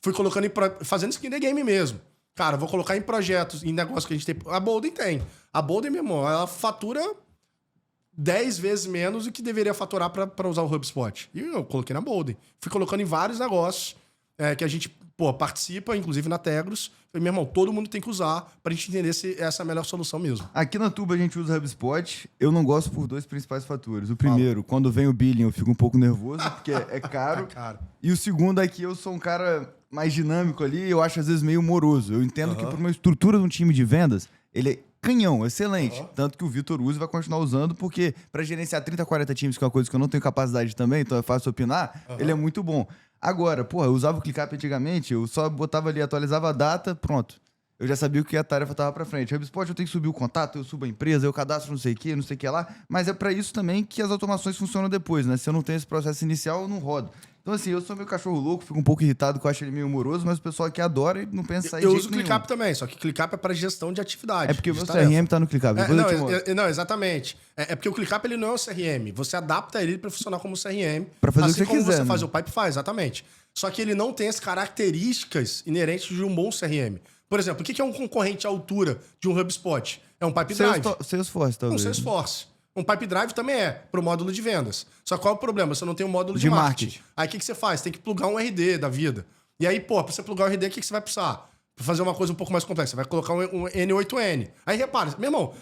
Fui colocando fazendo skin the game mesmo. Cara, vou colocar em projetos, em negócios que a gente tem. A Bolden tem. A Bolden, meu irmão, ela fatura 10 vezes menos do que deveria faturar para usar o HubSpot. E eu coloquei na Bolden. Fui colocando em vários negócios que a gente participa, inclusive na Tegros. Falei, meu irmão, todo mundo tem que usar pra gente entender se essa é a melhor solução mesmo. Aqui na Tuba a gente usa HubSpot. Eu não gosto por 2 principais fatores. O primeiro, quando vem o billing eu fico um pouco nervoso, porque é caro. E o segundo é que eu sou um cara mais dinâmico ali, eu acho às vezes meio moroso. Eu entendo que por uma estrutura de um time de vendas, ele é canhão, excelente. Tanto que o Vitor usa e vai continuar usando, porque para gerenciar 30, 40 times, que é uma coisa que eu não tenho capacidade também, então é fácil opinar, ele é muito bom. Agora, eu usava o ClickUp antigamente, eu só botava ali, atualizava a data, pronto. Eu já sabia o que a tarefa estava para frente. HubSpot eu tenho que subir o contato, eu subo a empresa, eu cadastro não sei o que lá, mas é para isso também que as automações funcionam depois, né? Se eu não tenho esse processo inicial, eu não rodo. Então, assim, eu sou meio cachorro louco, fico um pouco irritado, porque eu acho ele meio humoroso, mas o pessoal aqui adora e não pensa sair de jeito nenhum. Eu uso o ClickUp também, só que ClickUp é para gestão de atividade. É porque o meu CRM tá no ClickUp. Não, exatamente. É porque o ClickUp ele não é um CRM. Você adapta ele para funcionar como CRM. Para fazer o que você quiser. Assim como você faz o Pipefy, exatamente. Só que ele não tem as características inerentes de um bom CRM. Por exemplo, o que é um concorrente à altura de um HubSpot? É um Pipe Drive. Salesforce, talvez. Um Salesforce. Um Pipe Drive também é, para o módulo de vendas. Só qual é o problema? Você não tem um módulo de marketing. Aí o que você faz? Tem que plugar um RD da vida. E aí, para você plugar o RD, o que você vai precisar? Para fazer uma coisa um pouco mais complexa, você vai colocar um N8N. Aí repara, meu irmão,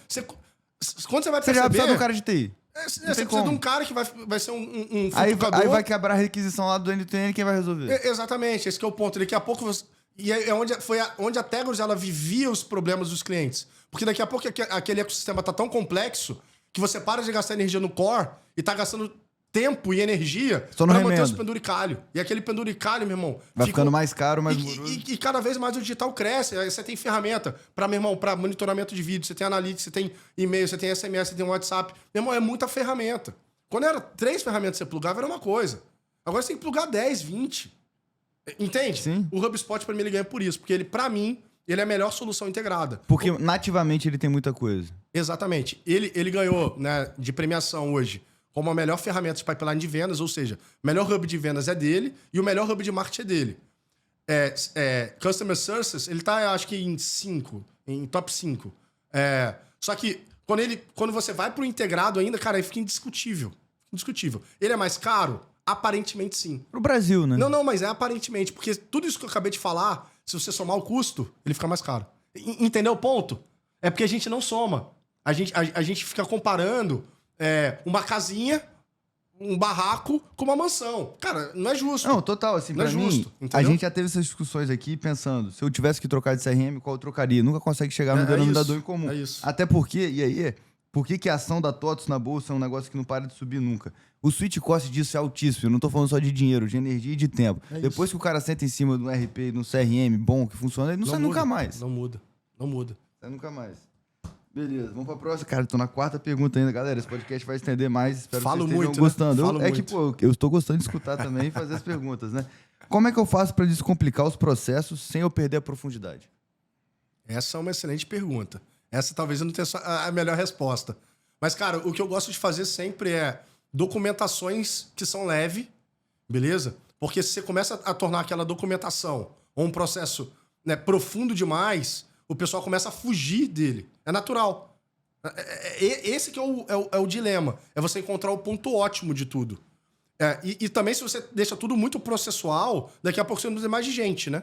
quando você vai perceber... Você já precisa de um cara de TI. Você precisa de um cara que vai ser um aí vai quebrar a requisição lá do N8N, quem vai resolver? Exatamente, esse que é o ponto. Daqui a pouco você... E é onde a Tegros ela vivia os problemas dos clientes. Porque daqui a pouco aquele ecossistema tá tão complexo que você para de gastar energia no core e tá gastando tempo e energia Só no pra manter remendo. os penduricalhos. E aquele penduricalho, meu irmão... Vai ficando mais caro, mais moroso. E cada vez mais o digital cresce. Aí você tem ferramenta para, meu irmão, para monitoramento de vídeo, você tem analytics, você tem e-mail, você tem SMS, você tem WhatsApp. Meu irmão, é muita ferramenta. Quando era 3 ferramentas que você plugava, era uma coisa. Agora você tem que plugar 10, 20. Entende? Sim. O HubSpot, para mim, ele ganha por isso. Porque ele, para mim, ele é a melhor solução integrada. Porque nativamente ele tem muita coisa. Exatamente. Ele ganhou, né, de premiação hoje como a melhor ferramenta de pipeline de vendas, ou seja, o melhor hub de vendas é dele e o melhor hub de marketing é dele. Customer Services, ele tá, acho que em top 5. Só que quando você vai pro integrado ainda, cara, aí fica indiscutível. Indiscutível. Ele é mais caro? Aparentemente sim. Pro Brasil, né? Não, mas é aparentemente, porque tudo isso que eu acabei de falar, se você somar o custo, ele fica mais caro. Entendeu o ponto? É porque a gente não soma. A gente fica comparando uma casinha, um barraco com uma mansão. Cara, não é justo. Não, total, assim, Não pra é mim, justo, a entendeu? gente já teve essas discussões aqui pensando, se eu tivesse que trocar de CRM, qual eu trocaria? Nunca consegue chegar no denominador isso, em comum. é isso. Até porque, e aí, por que a ação da TOTS na bolsa é um negócio que não para de subir nunca? O sweet cost disso é altíssimo, eu não tô falando só de dinheiro, de energia e de tempo. Depois que o cara senta em cima de um RP, de um CRM bom, que funciona, ele não sai nunca mais. Não muda. Sai nunca mais. Beleza, vamos pra próxima. Cara, tô na 4ª pergunta ainda, galera. Esse podcast vai estender mais. Espero Falo que vocês estejam muito, né? gostando. Falo Que, muito. pô, eu estou gostando de escutar também e fazer as perguntas, né? Como é que eu faço pra descomplicar os processos sem eu perder a profundidade? Essa é uma excelente pergunta. Essa talvez eu não tenha a melhor resposta. Mas, cara, o que eu gosto de fazer sempre é documentações que são leves, beleza? Porque se você começa a tornar aquela documentação ou um processo, né, profundo demais, o pessoal começa a fugir dele. É natural. Esse que é o dilema. É você encontrar o ponto ótimo de tudo. E também, se você deixa tudo muito processual, daqui a pouco você não precisa mais de gente, né?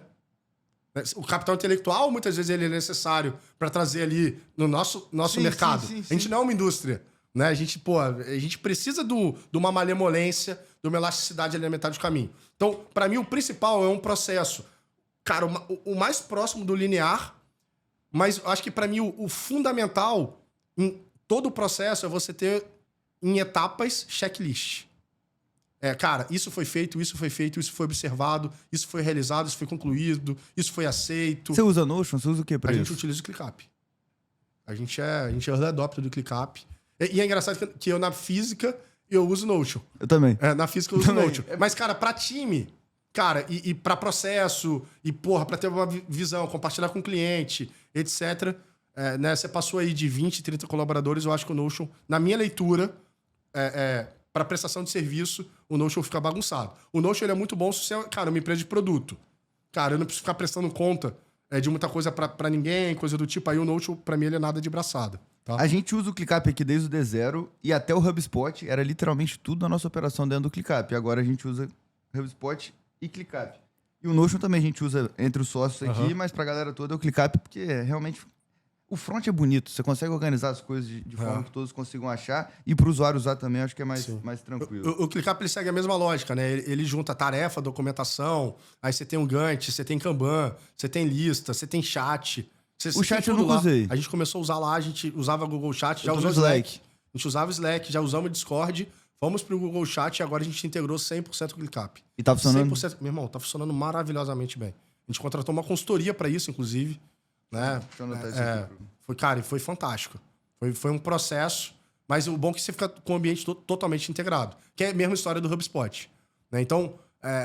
O capital intelectual, muitas vezes, ele é necessário para trazer ali no nosso Sim, mercado. sim. A gente não é uma indústria. Né? A gente precisa de uma malemolência, de uma elasticidade alimentar de caminho. Então, para mim, o principal é um processo, cara, o mais próximo do linear, mas eu acho que, para mim, o fundamental em todo o processo é você ter, em etapas, checklist. Cara, isso foi feito, isso foi observado, isso foi realizado, isso foi concluído, isso foi aceito. Você usa Notion? Você usa o que pra A isso? gente utiliza o ClickUp. A gente é early adopter do ClickUp. E é engraçado que eu, na física, eu uso Notion. Eu também. Na física eu uso Também. Notion. Mas, cara, pra time, cara, e pra processo, e, porra, pra ter uma visão, compartilhar com o cliente, etc. Né, você passou aí de 20, 30 colaboradores, eu acho que o Notion, na minha leitura, para prestação de serviço, o Notion fica bagunçado. O Notion ele é muito bom se você é, cara, uma empresa de produto. Cara, eu não preciso ficar prestando conta de muita coisa para ninguém, coisa do tipo. Aí o Notion, para mim, ele é nada de braçada. Tá? A gente usa o ClickUp aqui desde o D0 e até o HubSpot era literalmente tudo na nossa operação dentro do ClickUp. Agora a gente usa HubSpot e ClickUp. E o Notion também a gente usa entre os sócios aqui, mas pra galera toda é o ClickUp, porque realmente o front é bonito. Você consegue organizar as coisas de forma que todos consigam achar. E pro usuário usar também, acho que é mais tranquilo. O ClickUp ele segue a mesma lógica, né? Ele junta tarefa, documentação, aí você tem um Gantt, você tem Kanban, você tem lista, você tem chat. O chat eu nunca usei. A gente começou a usar lá, a gente usava Google Chat, já Eu tô usou no Slack. A gente usava Slack, já usamos Discord, fomos pro Google Chat e agora a gente integrou 100% o ClickUp. E tá funcionando? 100%. Meu irmão, tá funcionando maravilhosamente bem. A gente contratou uma consultoria para isso, inclusive. Né? Deixa eu anotar isso aqui. Foi fantástico. Foi um processo, mas o bom é que você fica com o ambiente totalmente integrado. Que é a mesma história do HubSpot. Né? Então,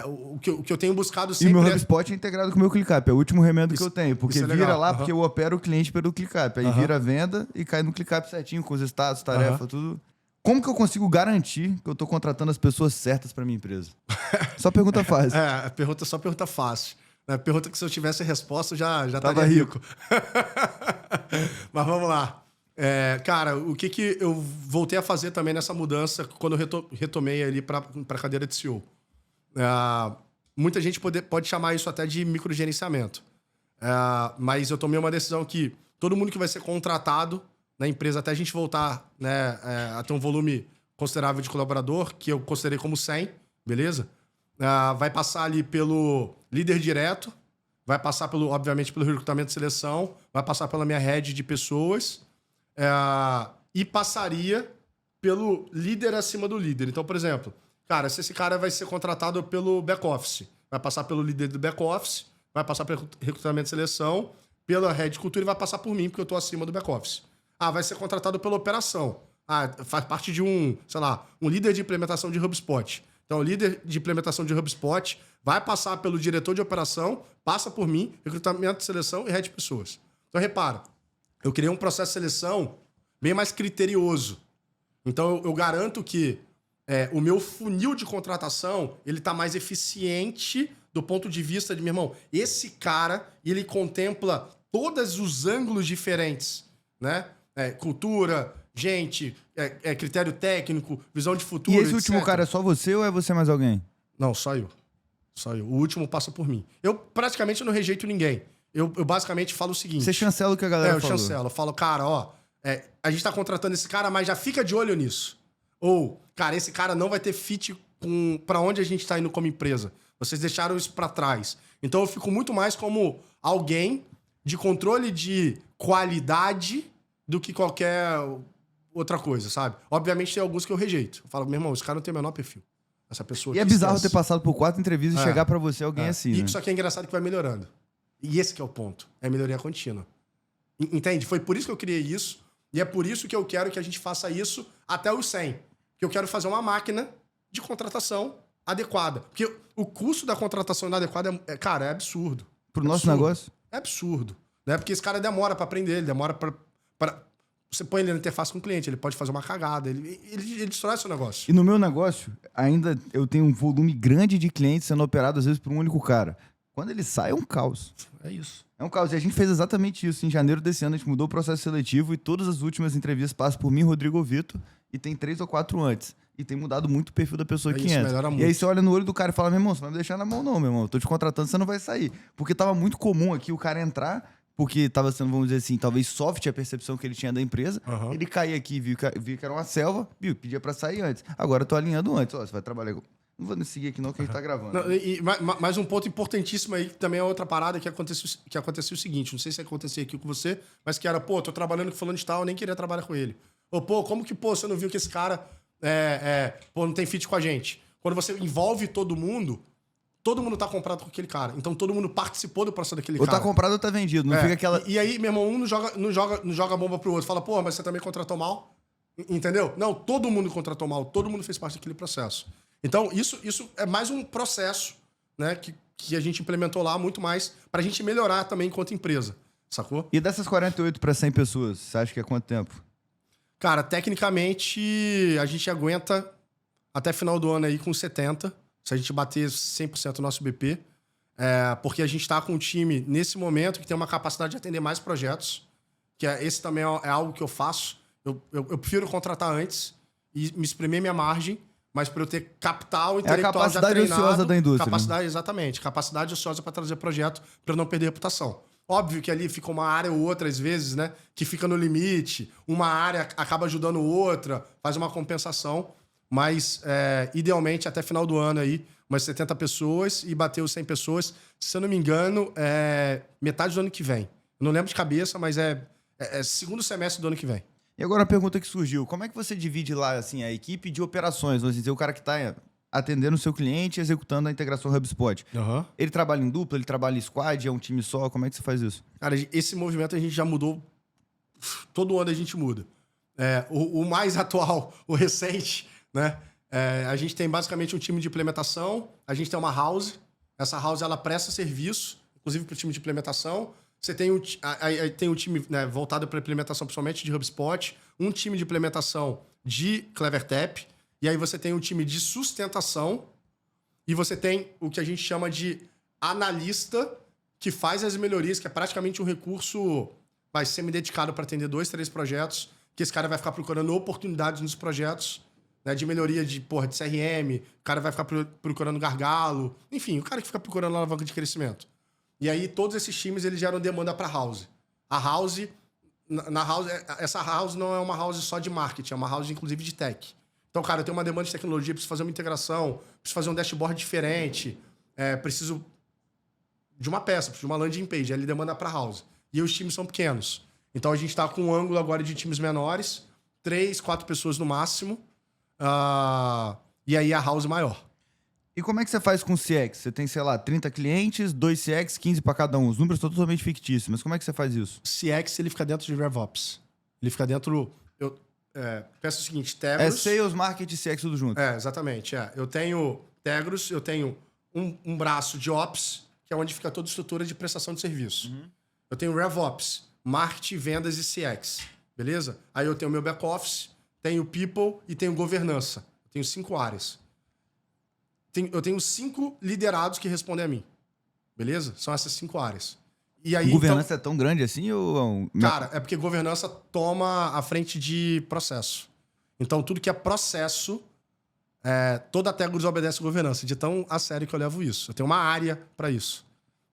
o que eu tenho buscado E sempre... o meu HubSpot é integrado com o meu ClickUp. É o último remendo que eu tenho. Porque isso é vira legal. lá, porque eu opero o cliente pelo ClickUp. Aí vira a venda e cai no ClickUp certinho, com os status, tarefa, tudo. Como que eu consigo garantir que eu tô contratando as pessoas certas pra minha empresa? Só pergunta fácil. Só pergunta fácil. Pergunta que se eu tivesse resposta, já Tava estaria rico. Mas vamos lá. Cara, o que eu voltei a fazer também nessa mudança quando eu retomei ali para a cadeira de CEO? Muita gente pode chamar isso até de microgerenciamento. Mas eu tomei uma decisão que todo mundo que vai ser contratado na empresa, até a gente voltar, né, a ter um volume considerável de colaborador, que eu considerei como 100, beleza? Vai passar ali pelo líder direto, vai passar, obviamente, pelo recrutamento e seleção, vai passar pela minha rede de pessoas e passaria pelo líder acima do líder. Então, por exemplo, cara, se esse cara vai ser contratado pelo back-office, vai passar pelo líder do back-office, vai passar pelo recrutamento e seleção, pela head de cultura e vai passar por mim, porque eu tô acima do back-office. Vai ser contratado pela operação. Faz parte de um líder de implementação de HubSpot. Então, o líder de implementação de HubSpot vai passar pelo diretor de operação, passa por mim, recrutamento, seleção e head de pessoas. Então, repara, eu criei um processo de seleção bem mais criterioso. Então, eu garanto que o meu funil de contratação, ele tá mais eficiente do ponto de vista de, meu irmão, esse cara, ele contempla todos os ângulos diferentes, né? Cultura, gente, critério técnico, visão de futuro, E esse etc. último cara é só você ou é você mais alguém? Não, só eu. Só eu. O último passa por mim. Eu praticamente não rejeito ninguém. Eu basicamente falo o seguinte... Você chancela o que a galera falou. Eu chancelo. Eu falo, cara, a gente tá contratando esse cara, mas já fica de olho nisso. Ou, cara, esse cara não vai ter fit pra onde a gente tá indo como empresa. Vocês deixaram isso pra trás. Então eu fico muito mais como alguém de controle de qualidade do que qualquer outra coisa, sabe? Obviamente tem alguns que eu rejeito. Eu falo, meu irmão, esse cara não tem o menor perfil. Essa pessoa E é bizarro ter passado por 4 entrevistas e chegar pra você alguém assim, né? Só que é engraçado que vai melhorando. E esse que é o ponto. É a melhoria contínua. Entende? Foi por isso que eu criei isso. E é por isso que eu quero que a gente faça isso até os 100. Que eu quero fazer uma máquina de contratação adequada. Porque o custo da contratação inadequada é absurdo. Pro nosso negócio? É absurdo. Né? Porque esse cara demora pra aprender, ele demora pra... Você põe ele na interface com o cliente, ele pode fazer uma cagada, ele destrói seu negócio. E no meu negócio, ainda eu tenho um volume grande de clientes sendo operados, às vezes, por um único cara. Quando ele sai, é um caos. É isso. É um caos. E a gente fez exatamente isso. Em janeiro desse ano, a gente mudou o processo seletivo e todas as últimas entrevistas passam por mim, Rodrigo ou Vitor, e tem 3 ou 4 antes. E tem mudado muito o perfil da pessoa que entra. Melhora muito. E aí você olha no olho do cara e fala, meu irmão, você não vai me deixar na mão não, meu irmão. Eu tô te contratando, você não vai sair. Porque tava muito comum aqui o cara entrar, porque tava sendo, vamos dizer assim, talvez soft a percepção que ele tinha da empresa. Uhum. Ele caía aqui, viu que era uma selva, pedia pra sair antes. Agora eu tô alinhando antes. Você vai trabalhar... Não vou seguir aqui não, que a gente tá gravando. Mas um ponto importantíssimo aí, que também é outra parada que aconteceu o seguinte, não sei se acontecia aqui com você, mas que era, tô trabalhando com fulano de tal, eu nem queria trabalhar com ele. Ou, como que, você não viu que esse cara não tem fit com a gente? Quando você envolve todo mundo tá comprado com aquele cara. Então todo mundo participou do processo daquele cara. Ou tá comprado ou tá vendido, não fica aquela... E aí, meu irmão, um não joga bomba pro outro. Fala, mas você também contratou mal? Entendeu? Não, todo mundo contratou mal, todo mundo fez parte daquele processo. Então, isso é mais um processo, né, que a gente implementou lá muito mais pra gente melhorar também enquanto empresa, sacou? E dessas 48 para 100 pessoas, você acha que é quanto tempo? Cara, tecnicamente, a gente aguenta até final do ano aí com 70, se a gente bater 100% do nosso BP, porque a gente tá com um time, nesse momento, que tem uma capacidade de atender mais projetos, que esse também é algo que eu faço. Eu prefiro contratar antes e me espremer minha margem, mas para eu ter capital intelectual já treinado... É a capacidade ociosa da indústria. Capacidade, exatamente. Capacidade ociosa para trazer projeto, para eu não perder reputação. Óbvio que ali fica uma área ou outra, às vezes, né? Que fica no limite. Uma área acaba ajudando outra, faz uma compensação. Mas, idealmente, até final do ano aí, umas 70 pessoas e bater os 100 pessoas. Se eu não me engano, metade do ano que vem. Eu não lembro de cabeça, mas é segundo semestre do ano que vem. E agora a pergunta que surgiu, como é que você divide lá assim, a equipe de operações? Vamos dizer, o cara que está atendendo o seu cliente e executando a integração HubSpot. Uhum. Ele trabalha em dupla, ele trabalha em squad, é um time só? Como é que você faz isso? Cara, esse movimento a gente já mudou. Todo ano a gente muda. O mais atual, o recente, né? A gente tem basicamente um time de implementação, a gente tem uma house. Essa house ela presta serviço, inclusive para o time de implementação. Você tem um time, né, voltado para implementação principalmente de HubSpot, um time de implementação de CleverTap, e aí você tem um time de sustentação, e você tem o que a gente chama de analista, que faz as melhorias, que é praticamente um recurso semi-dedicado para atender 2, 3 projetos, que esse cara vai ficar procurando oportunidades nos projetos, né, de melhoria de CRM, o cara vai ficar procurando gargalo, enfim, o cara que fica procurando alavanca de crescimento. E aí, todos esses times, eles geram demanda para a house. A house, essa house não é uma house só de marketing, é uma house, inclusive, de tech. Então, cara, eu tenho uma demanda de tecnologia, preciso fazer uma integração, preciso fazer um dashboard diferente, preciso de uma peça, preciso de uma landing page, aí ele demanda para a house. E os times são pequenos. Então, a gente está com um ângulo agora de times menores, 3, 4 pessoas no máximo. E aí a house maior. E como é que você faz com o CX? Você tem, sei lá, 30 clientes, 2 CX, 15 para cada um. Os números estão totalmente fictícios, mas como é que você faz isso? CX, ele fica dentro de RevOps. Ele fica dentro... Peço o seguinte, Tegros... É Sales, Marketing e CX tudo junto. Exatamente. Eu tenho Tegros, eu tenho um braço de Ops, que é onde fica toda a estrutura de prestação de serviço. Eu tenho RevOps, Marketing, Vendas e CX. Beleza? Aí eu tenho meu back-office, tenho People e tenho Governança. Eu tenho 5 áreas. Eu tenho 5 liderados que respondem a mim. Beleza? São essas 5 áreas. E aí, governança é tão grande assim ou... Cara, é porque governança toma a frente de processo. Então, tudo que é processo, toda a Tegros obedece governança. De tão a sério que eu levo isso. Eu tenho uma área para isso.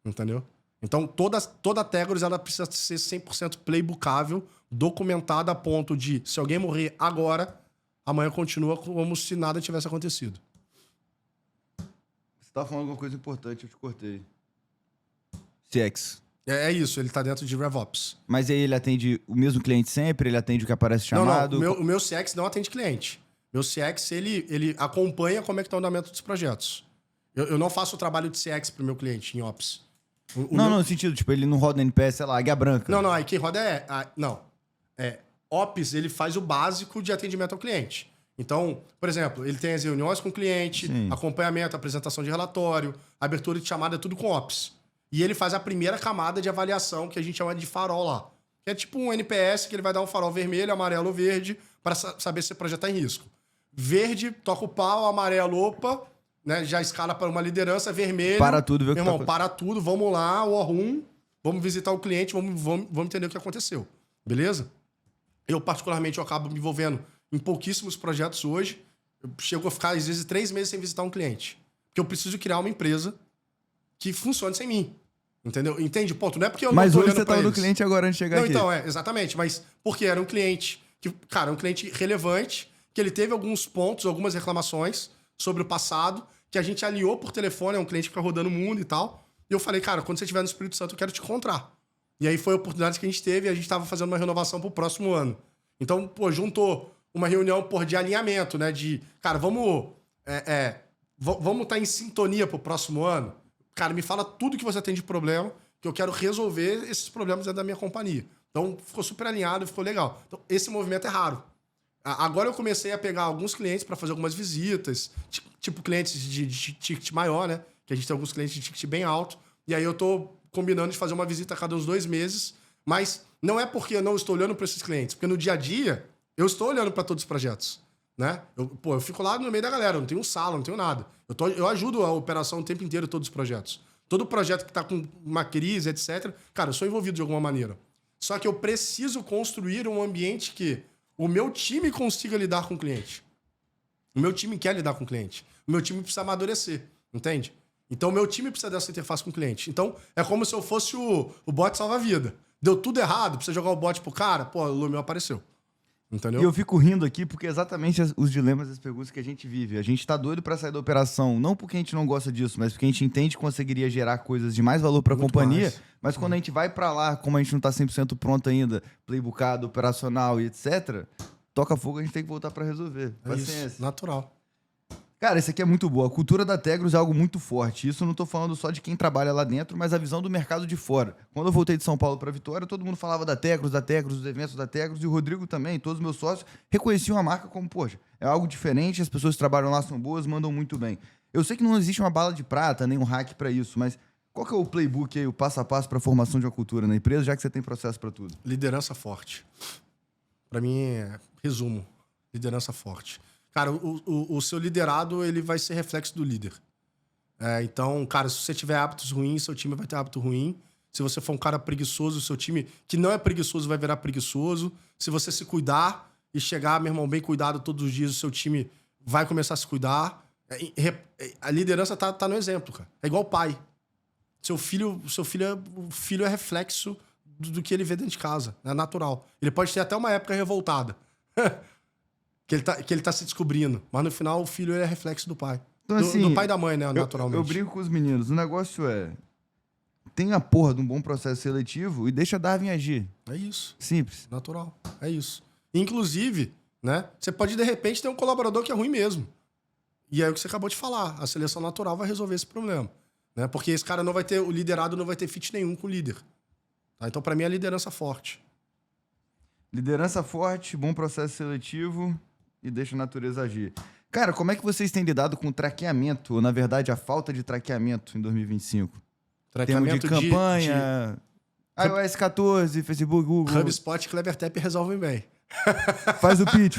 Entendeu? Então, toda a Tegros, ela precisa ser 100% playbookável, documentada a ponto de, se alguém morrer agora, amanhã continua como se nada tivesse acontecido. Você tá falando alguma coisa importante, eu te cortei. CX. É isso, ele tá dentro de RevOps. Mas aí ele atende o mesmo cliente sempre? Ele atende o que aparece chamado? Não, o meu CX não atende cliente. Meu CX, ele acompanha como é que tá o andamento dos projetos. Eu não faço o trabalho de CX pro meu cliente em Ops. Não, no sentido, tipo, ele não roda NPS, sei lá, Águia Branca. Não, aí quem roda Ops, ele faz o básico de atendimento ao cliente. Então, por exemplo, ele tem as reuniões com o cliente, Sim. acompanhamento, apresentação de relatório, abertura de chamada, tudo com Ops. E ele faz a primeira camada de avaliação, que a gente chama de farol lá. Que é tipo um NPS, que ele vai dar um farol vermelho, amarelo ou verde, para saber se o projeto está em risco. Verde, toca o pau, amarelo, opa, né, já escala para uma liderança, vermelho... Para tudo, vê o que meu irmão, para tudo, vamos lá, o War vamos visitar o cliente, vamos entender o que aconteceu. Beleza? Eu, particularmente, acabo me envolvendo em pouquíssimos projetos hoje. Eu chego a ficar, às vezes, 3 meses sem visitar um cliente. Porque eu preciso criar uma empresa que funcione sem mim. Entendeu? Entende? Ponto. Não é porque eu não tô olhando pra eles. Mas hoje você tava no cliente agora antes de chegar aqui. Então, exatamente. Mas porque era um cliente que, cara, um cliente relevante, que ele teve alguns pontos, algumas reclamações sobre o passado, que a gente alinhou por telefone, é um cliente que fica rodando o mundo e tal. E eu falei, cara, quando você estiver no Espírito Santo, eu quero te encontrar. E aí foi a oportunidade que a gente teve e a gente tava fazendo uma renovação pro próximo ano. Então, juntou uma reunião, de alinhamento, né? De, cara, vamos estar em sintonia pro próximo ano? Cara, me fala tudo que você tem de problema, que eu quero resolver esses problemas dentro da minha companhia. Então, ficou super alinhado, ficou legal. Então, esse movimento é raro. Agora eu comecei a pegar alguns clientes para fazer algumas visitas, tipo clientes de ticket maior, né? Que a gente tem alguns clientes de ticket bem alto. E aí eu tô combinando de fazer uma visita a cada uns 2 meses. Mas não é porque eu não estou olhando para esses clientes, porque no dia a dia eu estou olhando para todos os projetos, né? Eu fico lá no meio da galera, eu não tenho sala, não tenho nada. Eu ajudo a operação o tempo inteiro, todos os projetos. Todo projeto que está com uma crise, etc., cara, eu sou envolvido de alguma maneira. Só que eu preciso construir um ambiente que o meu time consiga lidar com o cliente. O meu time quer lidar com o cliente. O meu time precisa amadurecer, entende? Então, o meu time precisa dessa interface com o cliente. Então, é como se eu fosse o bot salva-vida. Deu tudo errado, precisa jogar o bot pro cara, pô, o Lumio apareceu. Entendeu? E eu fico rindo aqui porque é exatamente os dilemas e as perguntas que a gente vive. A gente tá doido pra sair da operação, não porque a gente não gosta disso, mas porque a gente entende que conseguiria gerar coisas de mais valor pra companhia, mais. mas quando a gente vai pra lá, como a gente não tá 100% pronto ainda, playbookado, operacional e etc., toca fogo, a gente tem que voltar pra resolver. Paciência. Isso, natural. Cara, isso aqui é muito boa. A cultura da Tegros é algo muito forte. Isso eu não tô falando só de quem trabalha lá dentro, mas a visão do mercado de fora. Quando eu voltei de São Paulo para Vitória, todo mundo falava da Tegros, dos eventos da Tegros, e o Rodrigo também, todos os meus sócios, reconheciam a marca como, poxa, é algo diferente, as pessoas que trabalham lá são boas, mandam muito bem. Eu sei que não existe uma bala de prata, nem um hack para isso, mas qual que é o playbook aí, o passo a passo para a formação de uma cultura na empresa, já que você tem processo para tudo? Liderança forte. Para mim, resumo, liderança forte. Cara, o seu liderado, ele vai ser reflexo do líder. Então, cara, se você tiver hábitos ruins, seu time vai ter hábito ruim. Se você for um cara preguiçoso, o seu time que não é preguiçoso vai virar preguiçoso. Se você se cuidar e chegar, meu irmão, bem cuidado todos os dias, o seu time vai começar a se cuidar. A liderança tá no exemplo, cara. É igual o pai. O filho é reflexo do que ele vê dentro de casa. É natural. Ele pode ter até uma época revoltada. Que ele tá se descobrindo. Mas no final, o filho é reflexo do pai. Então, assim, do pai e da mãe, né? Naturalmente. Eu brinco com os meninos. O negócio é... Tem a porra de um bom processo seletivo e deixa Darwin agir. É isso. Simples. Natural. É isso. Inclusive, né? Você pode, de repente, ter um colaborador que é ruim mesmo. E é o que você acabou de falar. A seleção natural vai resolver esse problema. Né? Porque esse cara não vai ter... O liderado não vai ter fit nenhum com o líder. Tá? Então, para mim, é liderança forte. Liderança forte, bom processo seletivo e deixa a natureza agir. Cara, como é que vocês têm lidado com o traqueamento, ou na verdade a falta de traqueamento em 2025? Temos de campanha, iOS 14, Facebook, Google. HubSpot e Clevertap resolvem bem. Faz o pitch.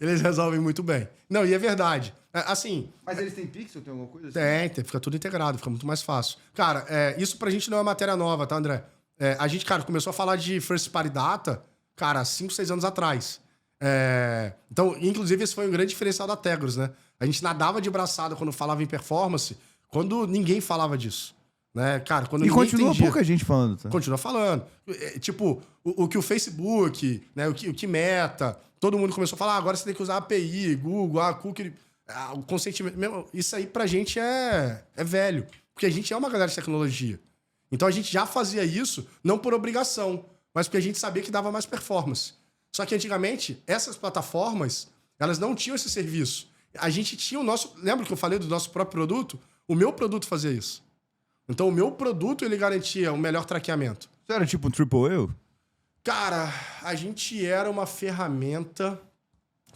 Eles resolvem muito bem. Não, e é verdade. Assim... Mas eles têm pixel, tem alguma coisa assim? Fica tudo integrado, fica muito mais fácil. Cara, isso pra gente não é matéria nova, tá, André? A gente, cara, começou a falar de First Party Data, cara, 5, 6 anos atrás. Então, inclusive, esse foi um grande diferencial da Tegros, né? A gente nadava de braçada quando falava em performance, quando ninguém falava disso. Né? Cara, quando ninguém continua entendia, pouca gente falando. Tá? Continua falando. Tipo, o que o Facebook, né, o que Meta, todo mundo começou a falar, agora você tem que usar a API, Google, a cookie, o consentimento. Mesmo, isso aí pra gente é velho. Porque a gente é uma galera de tecnologia. Então a gente já fazia isso, não por obrigação, mas porque a gente sabia que dava mais performance. Só que antigamente, essas plataformas, elas não tinham esse serviço. A gente tinha o nosso... Lembra que eu falei do nosso próprio produto? O meu produto fazia isso. Então o meu produto, ele garantia um melhor traqueamento. Você era tipo um Triple A? Cara, a gente era uma ferramenta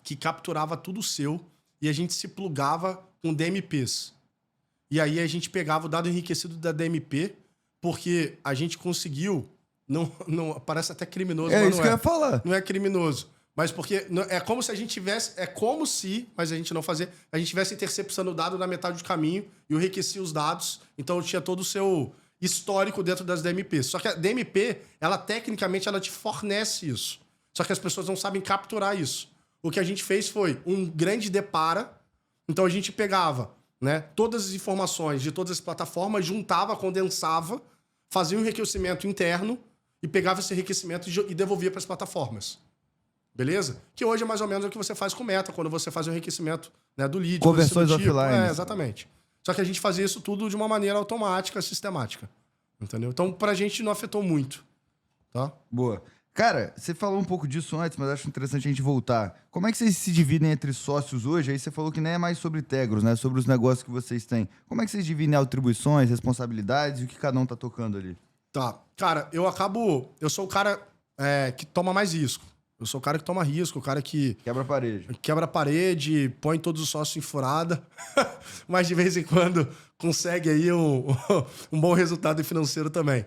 que capturava tudo seu e a gente se plugava com DMPs. E aí a gente pegava o dado enriquecido da DMP, porque a gente conseguiu... Não, parece até criminoso, mas não é. É isso que eu ia falar. Não é criminoso. Mas porque é como se a gente tivesse... É como se, mas a gente não fazia... A gente tivesse interceptando o dado na metade do caminho e eu enriquecia os dados. Então tinha todo o seu histórico dentro das DMPs. Só que a DMP, ela tecnicamente, ela te fornece isso. Só que as pessoas não sabem capturar isso. O que a gente fez foi um grande depara. Então a gente pegava, né, todas as informações de todas as plataformas, juntava, condensava, fazia um enriquecimento interno e pegava esse enriquecimento e devolvia para as plataformas. Beleza? Que hoje é mais ou menos o que você faz com Meta, quando você faz o enriquecimento, né, do lead. Conversões offline. Exatamente. Só que a gente fazia isso tudo de uma maneira automática, sistemática. Entendeu? Então, pra gente não afetou muito. Tá? Boa. Cara, você falou um pouco disso antes, mas acho interessante a gente voltar. Como é que vocês se dividem entre sócios hoje? Aí você falou que nem é mais sobre Tegros, né? Sobre os negócios que vocês têm. Como é que vocês dividem atribuições, responsabilidades e o que cada um tá tocando ali? Tá. Cara, eu sou o cara que toma mais risco. Eu sou o cara que toma risco, o cara que... Quebra a parede. Quebra a parede, põe todos os sócios em furada, mas de vez em quando consegue aí um bom resultado financeiro também.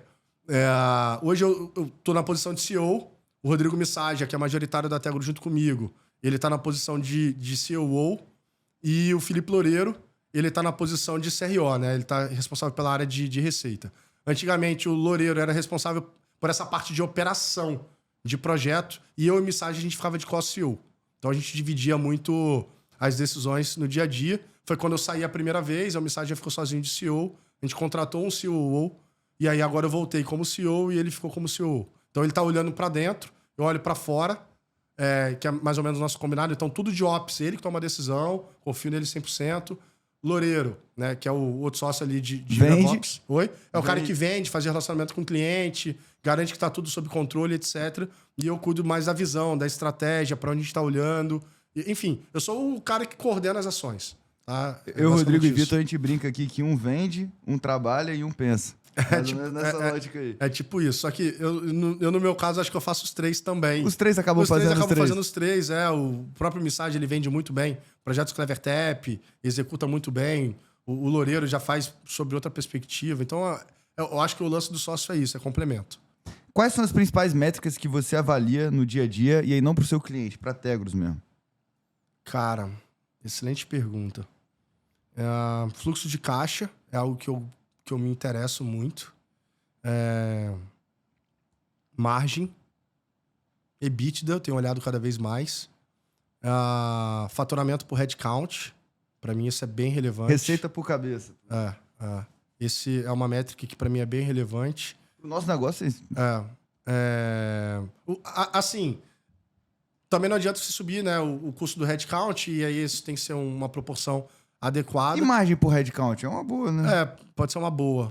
Hoje eu tô na posição de CEO, o Rodrigo Missagia, que é majoritário da Tegro junto comigo, ele tá na posição de COO, e o Felipe Loureiro, ele tá na posição de CRO, né? Ele tá responsável pela área de receita. Antigamente, o Loureiro era responsável por essa parte de operação, de projeto, e eu e o Missagia, a gente ficava de co-CEO. Então a gente dividia muito as decisões no dia a dia. Foi quando eu saí a primeira vez, o Missagia ficou sozinho de CEO, a gente contratou um COO, e aí agora eu voltei como CEO e ele ficou como CEO. Então ele tá olhando para dentro, eu olho para fora, que é mais ou menos o nosso combinado. Então tudo de ops, ele que toma a decisão, confio nele 100%. Loureiro, né, que é o outro sócio ali de DevOps. Oi? É o cara que vende, faz relacionamento com o cliente, garante que está tudo sob controle, etc. E eu cuido mais da visão, da estratégia, para onde a gente está olhando. Enfim, eu sou o cara que coordena as ações. Tá? Eu, Rodrigo e Vitor, a gente brinca aqui que um vende, um trabalha e um pensa. Mais ou menos nessa lógica aí. É tipo isso. Só que eu, no meu caso, acho que eu faço os três também. Os três acabam fazendo os três. O próprio Missagia, ele vende muito bem. Projetos Clevertap, executa muito bem. O Loureiro já faz sobre outra perspectiva. Então, eu acho que o lance do sócio é isso, é complemento. Quais são as principais métricas que você avalia no dia a dia, e aí não para o seu cliente, para Tegros mesmo? Cara, excelente pergunta. Fluxo de caixa é algo que eu me interesso muito. Margem. EBITDA, eu tenho olhado cada vez mais. Faturamento por headcount. Para mim isso é bem relevante. Receita por cabeça. Esse é uma métrica que para mim é bem relevante. O nosso negócio é isso. Assim, também não adianta você subir, né, o custo do headcount, e aí isso tem que ser uma proporção adequada. E margem por headcount? É uma boa, né? Pode ser uma boa.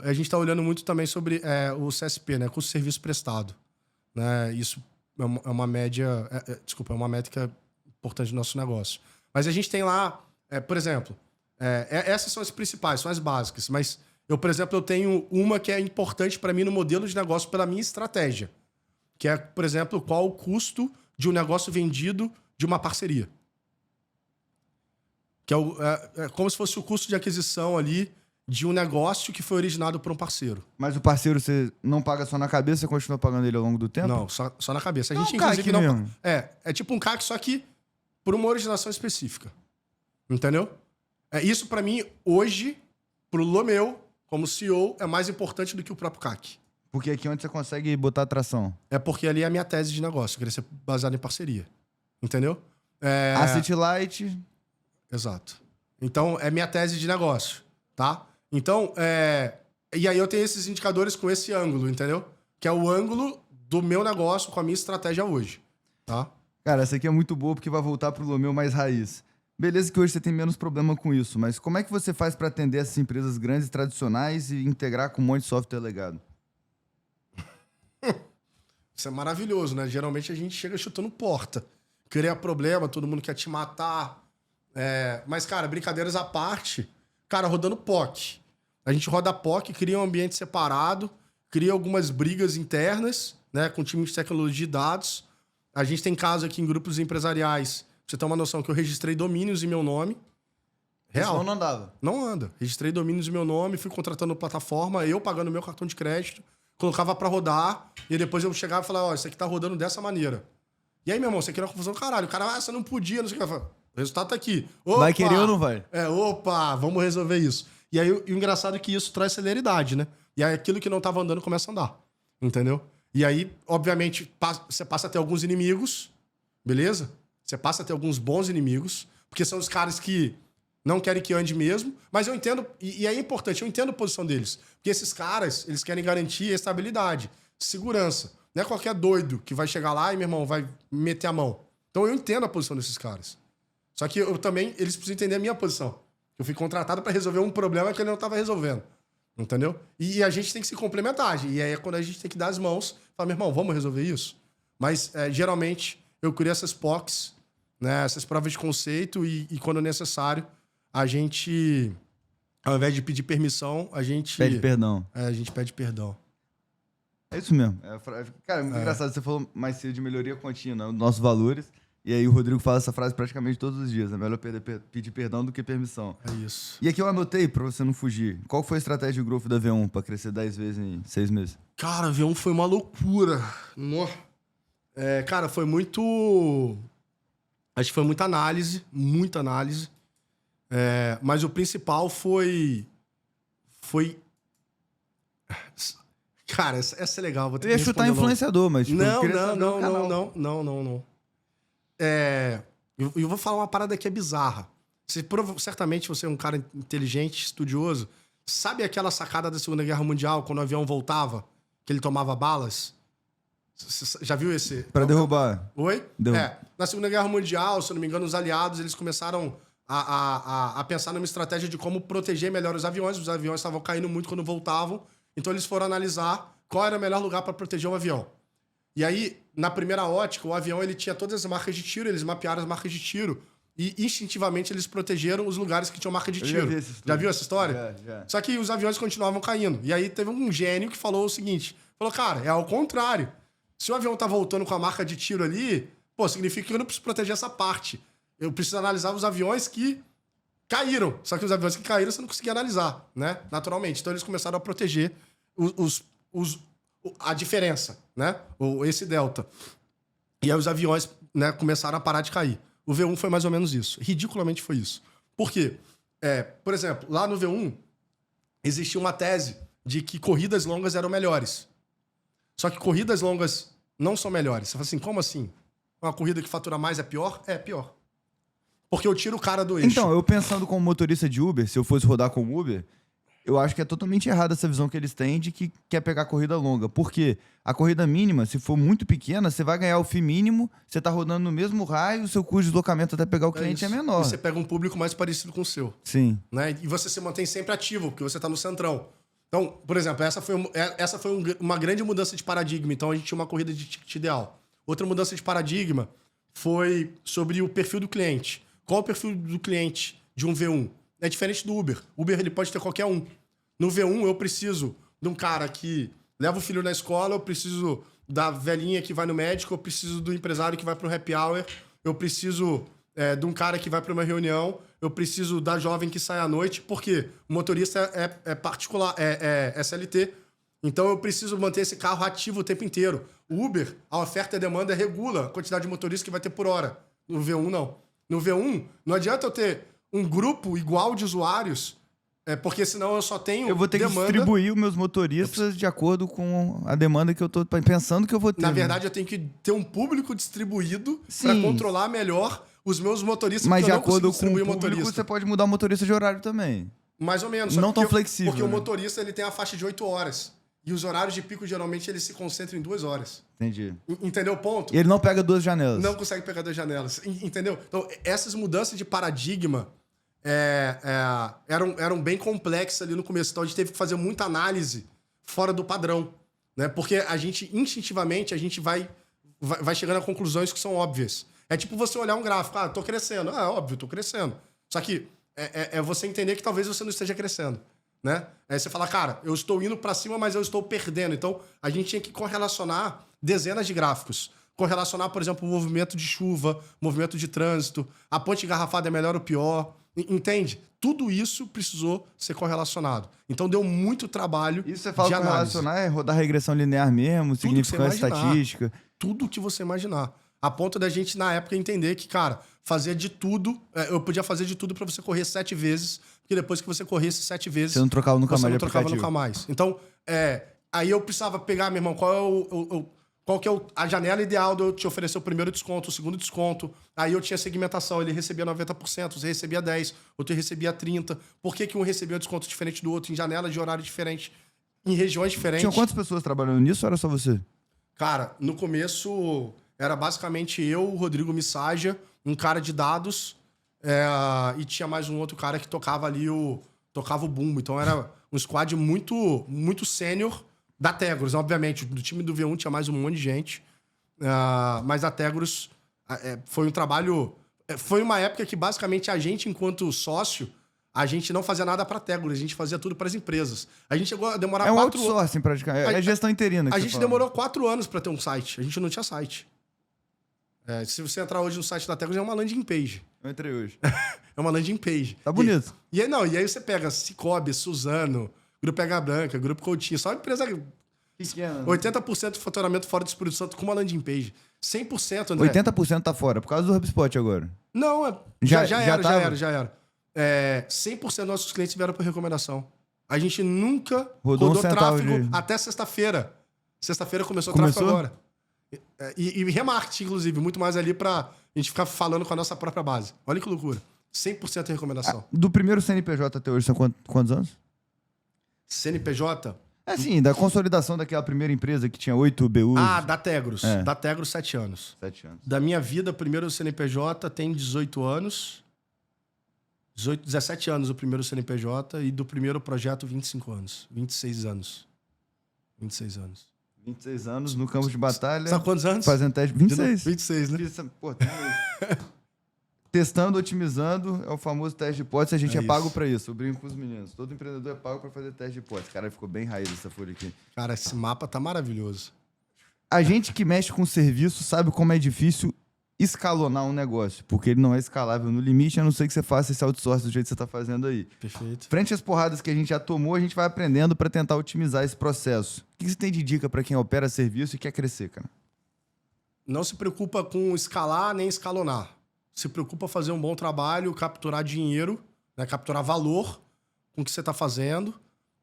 A gente está olhando muito também sobre o CSP, né, custo de serviço prestado. Né? Isso é uma média... desculpa, é uma métrica importante do nosso negócio. Mas a gente tem lá, por exemplo, essas são as principais, são as básicas. Mas eu, por exemplo, eu tenho uma que é importante para mim no modelo de negócio pela minha estratégia. Que é, por exemplo, qual o custo de um negócio vendido de uma parceria. Que é como se fosse o custo de aquisição ali de um negócio que foi originado por um parceiro. Mas o parceiro você não paga só na cabeça, você continua pagando ele ao longo do tempo? Não, só na cabeça. A gente, CAC inclusive, não... mesmo. É tipo um CAC, só que por uma originação específica. Entendeu? Isso, pra mim, hoje, pro Lomeu, como CEO, é mais importante do que o próprio CAC. Porque aqui é onde você consegue botar atração. É porque ali é a minha tese de negócio. Eu queria ser baseado em parceria. Entendeu? Asset Light. Exato. Então, é minha tese de negócio, tá? Então, e aí eu tenho esses indicadores com esse ângulo, entendeu? Que é o ângulo do meu negócio com a minha estratégia hoje, tá? Cara, essa aqui é muito boa porque vai voltar pro Lomeu mais raiz. Beleza que hoje você tem menos problema com isso, mas como é que você faz para atender essas empresas grandes e tradicionais e integrar com um monte de software legado? Isso é maravilhoso, né? Geralmente a gente chega chutando porta. Cria problema, todo mundo quer te matar. Mas, cara, brincadeiras à parte, cara, rodando POC. A gente roda POC, cria um ambiente separado, cria algumas brigas internas, né? Com time de tecnologia e dados. A gente tem casos aqui em grupos empresariais, pra você ter uma noção, que eu registrei domínios em meu nome. Real. Senão não andava. Não anda. Registrei domínios em meu nome, fui contratando plataforma, eu pagando meu cartão de crédito, colocava pra rodar, e depois eu chegava e falava, isso aqui tá rodando dessa maneira. E aí, meu irmão, você queria uma confusão do caralho. O cara, você não podia, não sei o que. Eu falei, o resultado tá aqui. Opa! Vai querer ou não vai? Opa, vamos resolver isso. E aí, o engraçado é que isso traz celeridade, né? E aí, aquilo que não tava andando começa a andar. Entendeu? E aí, obviamente, você passa a ter alguns inimigos, beleza? Você passa a ter alguns bons inimigos, porque são os caras que não querem que ande mesmo, mas eu entendo, e é importante, eu entendo a posição deles. Porque esses caras, eles querem garantir estabilidade, segurança. Não é qualquer doido que vai chegar lá e, meu irmão, vai meter a mão. Então eu entendo a posição desses caras. Só que eu também, eles precisam entender a minha posição. Eu fui contratado para resolver um problema que ele não estava resolvendo. Entendeu? E a gente tem que se complementar. E aí é quando a gente tem que dar as mãos e falar, meu irmão, vamos resolver isso? Mas, geralmente, eu crio essas POCs, né, essas provas de conceito e quando necessário, a gente, ao invés de pedir permissão, a gente... Pede perdão. A gente pede perdão. É isso mesmo. Cara, é muito engraçado. Você falou mais cedo de melhoria contínua, nossos valores. E aí o Rodrigo fala essa frase praticamente todos os dias. É melhor pedir perdão do que permissão. É isso. E aqui eu anotei, pra você não fugir. Qual foi a estratégia de growth da V1 pra crescer 10 vezes em 6 meses? Cara, a V1 foi uma loucura. Cara, foi muito... Acho que foi muita análise. Mas o principal foi... Cara, essa é legal. Vou ter Eu ia que chutar responder influenciador, mas... Tipo, Não. Eu vou falar uma parada que é bizarra. Certamente você é um cara inteligente, estudioso. Sabe aquela sacada da Segunda Guerra Mundial, quando o avião voltava, que ele tomava balas? Você já viu esse? Pra derrubar. Oi? Na Segunda Guerra Mundial, se eu não me engano, os aliados eles começaram a pensar numa estratégia de como proteger melhor os aviões. Os aviões estavam caindo muito quando voltavam. Então eles foram analisar qual era o melhor lugar para proteger um avião. E aí, na primeira ótica, o avião ele tinha todas as marcas de tiro, eles mapearam as marcas de tiro e instintivamente eles protegeram os lugares que tinham marca de tiro. Já viu essa história? Já. Só que os aviões continuavam caindo. E aí teve um gênio que falou o seguinte, falou, cara, é ao contrário. Se o avião tá voltando com a marca de tiro ali, significa que eu não preciso proteger essa parte. Eu preciso analisar os aviões que caíram. Só que os aviões que caíram você não conseguia analisar, né? Naturalmente. Então eles começaram a proteger a diferença, né? Esse delta. E aí os aviões, né, começaram a parar de cair. O V1 foi mais ou menos isso. Ridiculamente foi isso. Por quê? Por exemplo, lá no V1 existia uma tese de que corridas longas eram melhores. Só que corridas longas não são melhores. Você fala assim, como assim? Uma corrida que fatura mais é pior? É pior. Porque eu tiro o cara do eixo. Então, eu pensando como motorista de Uber, se eu fosse rodar com Uber, eu acho que é totalmente errada essa visão que eles têm de que quer pegar corrida longa. Porque a corrida mínima, se for muito pequena, você vai ganhar o FII mínimo, você tá rodando no mesmo raio, o seu custo de deslocamento até pegar o cliente é menor. E você pega um público mais parecido com o seu. Sim. Né? E você se mantém sempre ativo, porque você tá no centrão. Então, por exemplo, essa foi uma grande mudança de paradigma. Então, a gente tinha uma corrida de ticket ideal. Outra mudança de paradigma foi sobre o perfil do cliente. Qual é o perfil do cliente de um V1? É diferente do Uber. Uber ele pode ter qualquer um. No V1 eu preciso de um cara que leva o filho na escola, eu preciso da velhinha que vai no médico, eu preciso do empresário que vai para um happy hour, eu preciso de um cara que vai para uma reunião, eu preciso da jovem que sai à noite, porque o motorista é particular, é CLT. Então eu preciso manter esse carro ativo o tempo inteiro. O Uber, a oferta e a demanda regula a quantidade de motoristas que vai ter por hora. No V1, não. No V1, não adianta eu ter um grupo igual de usuários, porque senão eu só tenho Eu vou ter demanda. que distribuir os meus motoristas de acordo com a demanda que eu tô pensando que eu vou ter. Na verdade, eu tenho que ter um público distribuído para Sim. controlar melhor os meus motoristas, Mas porque de eu não consigo acordo com o distribuir público, motorista. você pode mudar o motorista de horário também. Mais ou menos. Não tão porque flexível, Porque o né? motorista ele tem a faixa de 8 horas. E os horários de pico, geralmente, eles se concentram em 2 horas. Entendi. Entendeu o ponto? E ele não pega 2 janelas. Não consegue pegar 2 janelas. Entendeu? Então, essas mudanças de paradigma eram bem complexas ali no começo. Então, a gente teve que fazer muita análise fora do padrão. Né? Porque a gente, instintivamente, a gente vai chegando a conclusões que são óbvias. É tipo você olhar um gráfico. Ah, tô crescendo. Ah, óbvio, tô crescendo. Só que é você entender que talvez você não esteja crescendo. Né? Aí você fala, cara, eu estou indo para cima, mas eu estou perdendo. Então, a gente tinha que correlacionar dezenas de gráficos. Correlacionar, por exemplo, o movimento de chuva, movimento de trânsito, a ponte engarrafada é melhor ou pior. Entende? Tudo isso precisou ser correlacionado. Então, deu muito trabalho Isso você fala de análise. correlacionar, é rodar regressão linear mesmo, Tudo que você significância imaginar. estatística. Tudo que você imaginar. A ponto da gente, na época, entender que, cara, fazia de tudo. Eu podia fazer de tudo para você correr 7 vezes, porque depois que você corresse 7 vezes... Você não trocava nunca você mais não de trocava aplicativo. nunca mais. Então, aí eu precisava pegar, meu irmão, qual que é a janela ideal de eu te oferecer o primeiro desconto, o segundo desconto. Aí eu tinha segmentação, ele recebia 90%, você recebia 10%, outro recebia 30%. Por que um recebia um desconto diferente do outro, em janelas de horário diferente, em regiões diferentes? Tinha quantas pessoas trabalhando nisso ou era só você? Cara, no começo era basicamente eu, o Rodrigo Missaja, um cara de dados, e tinha mais um outro cara que tocava ali tocava o bumbo. Então era um squad muito, muito sênior da Tegros, obviamente. Do time do V1 tinha mais um monte de gente. Mas a Tegros foi um trabalho... Foi uma época que basicamente a gente, enquanto sócio, a gente não fazia nada para a Tegros, a gente fazia tudo para as empresas. A gente chegou a demorar 4 anos. Outsourcing, praticamente. É gestão interina. A gente demorou 4 anos para ter um site. A gente não tinha site. Se você entrar hoje no site da Tegros, é uma landing page. Eu entrei hoje. É uma landing page. Tá bonito. E aí você pega Cicobi, Suzano, Grupo H Branca, Grupo Coutinho, só empresa... Pequena. 80% do faturamento fora do Espírito Santo com uma landing page. 100%, André. 80% tá fora, por causa do HubSpot agora. Não, já era. 100% dos nossos clientes vieram por recomendação. A gente nunca rodou tráfego até sexta-feira. Sexta-feira começou o tráfego agora. E remarketing, inclusive, muito mais ali pra gente ficar falando com a nossa própria base. Olha que loucura. 100% de recomendação. Do primeiro CNPJ até hoje, são quantos anos? CNPJ? Sim, da consolidação daquela primeira empresa que tinha 8 BUs. Da Tegros. Da Tegros, 7 anos. 7 anos. Da minha vida, primeiro CNPJ tem 18 anos. 17 anos o primeiro CNPJ e do primeiro projeto 25 anos. 26 anos. 26 anos. 26 anos no campo de batalha. Sabe quantos anos? Fazendo teste. 26. 26, né? Pô, testando, otimizando, é o famoso teste de hipótese. A gente é pago pra isso. Eu brinco com os meninos. Todo empreendedor é pago pra fazer teste de hipótese. Cara, ficou bem raiz essa folha aqui. Cara, esse mapa tá maravilhoso. A gente que mexe com serviço sabe como é difícil escalonar um negócio, porque ele não é escalável no limite, a não ser que você faça esse outsourcing do jeito que você tá fazendo aí. Perfeito. Frente às porradas que a gente já tomou, a gente vai aprendendo para tentar otimizar esse processo. O que você tem de dica para quem opera serviço e quer crescer, cara? Não se preocupa com escalar nem escalonar. Se preocupa fazer um bom trabalho, capturar dinheiro, né? Capturar valor com o que você está fazendo.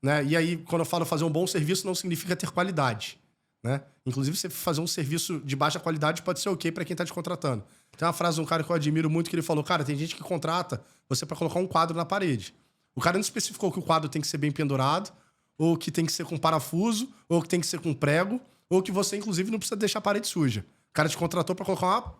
Né? E aí, quando eu falo fazer um bom serviço, não significa ter qualidade. Né? Inclusive, você fazer um serviço de baixa qualidade pode ser ok para quem está te contratando. Tem uma frase de um cara que eu admiro muito que ele falou, cara, tem gente que contrata você para colocar um quadro na parede. O cara não especificou que o quadro tem que ser bem pendurado, ou que tem que ser com parafuso, ou que tem que ser com prego, ou que você, inclusive, não precisa deixar a parede suja. O cara te contratou para colocar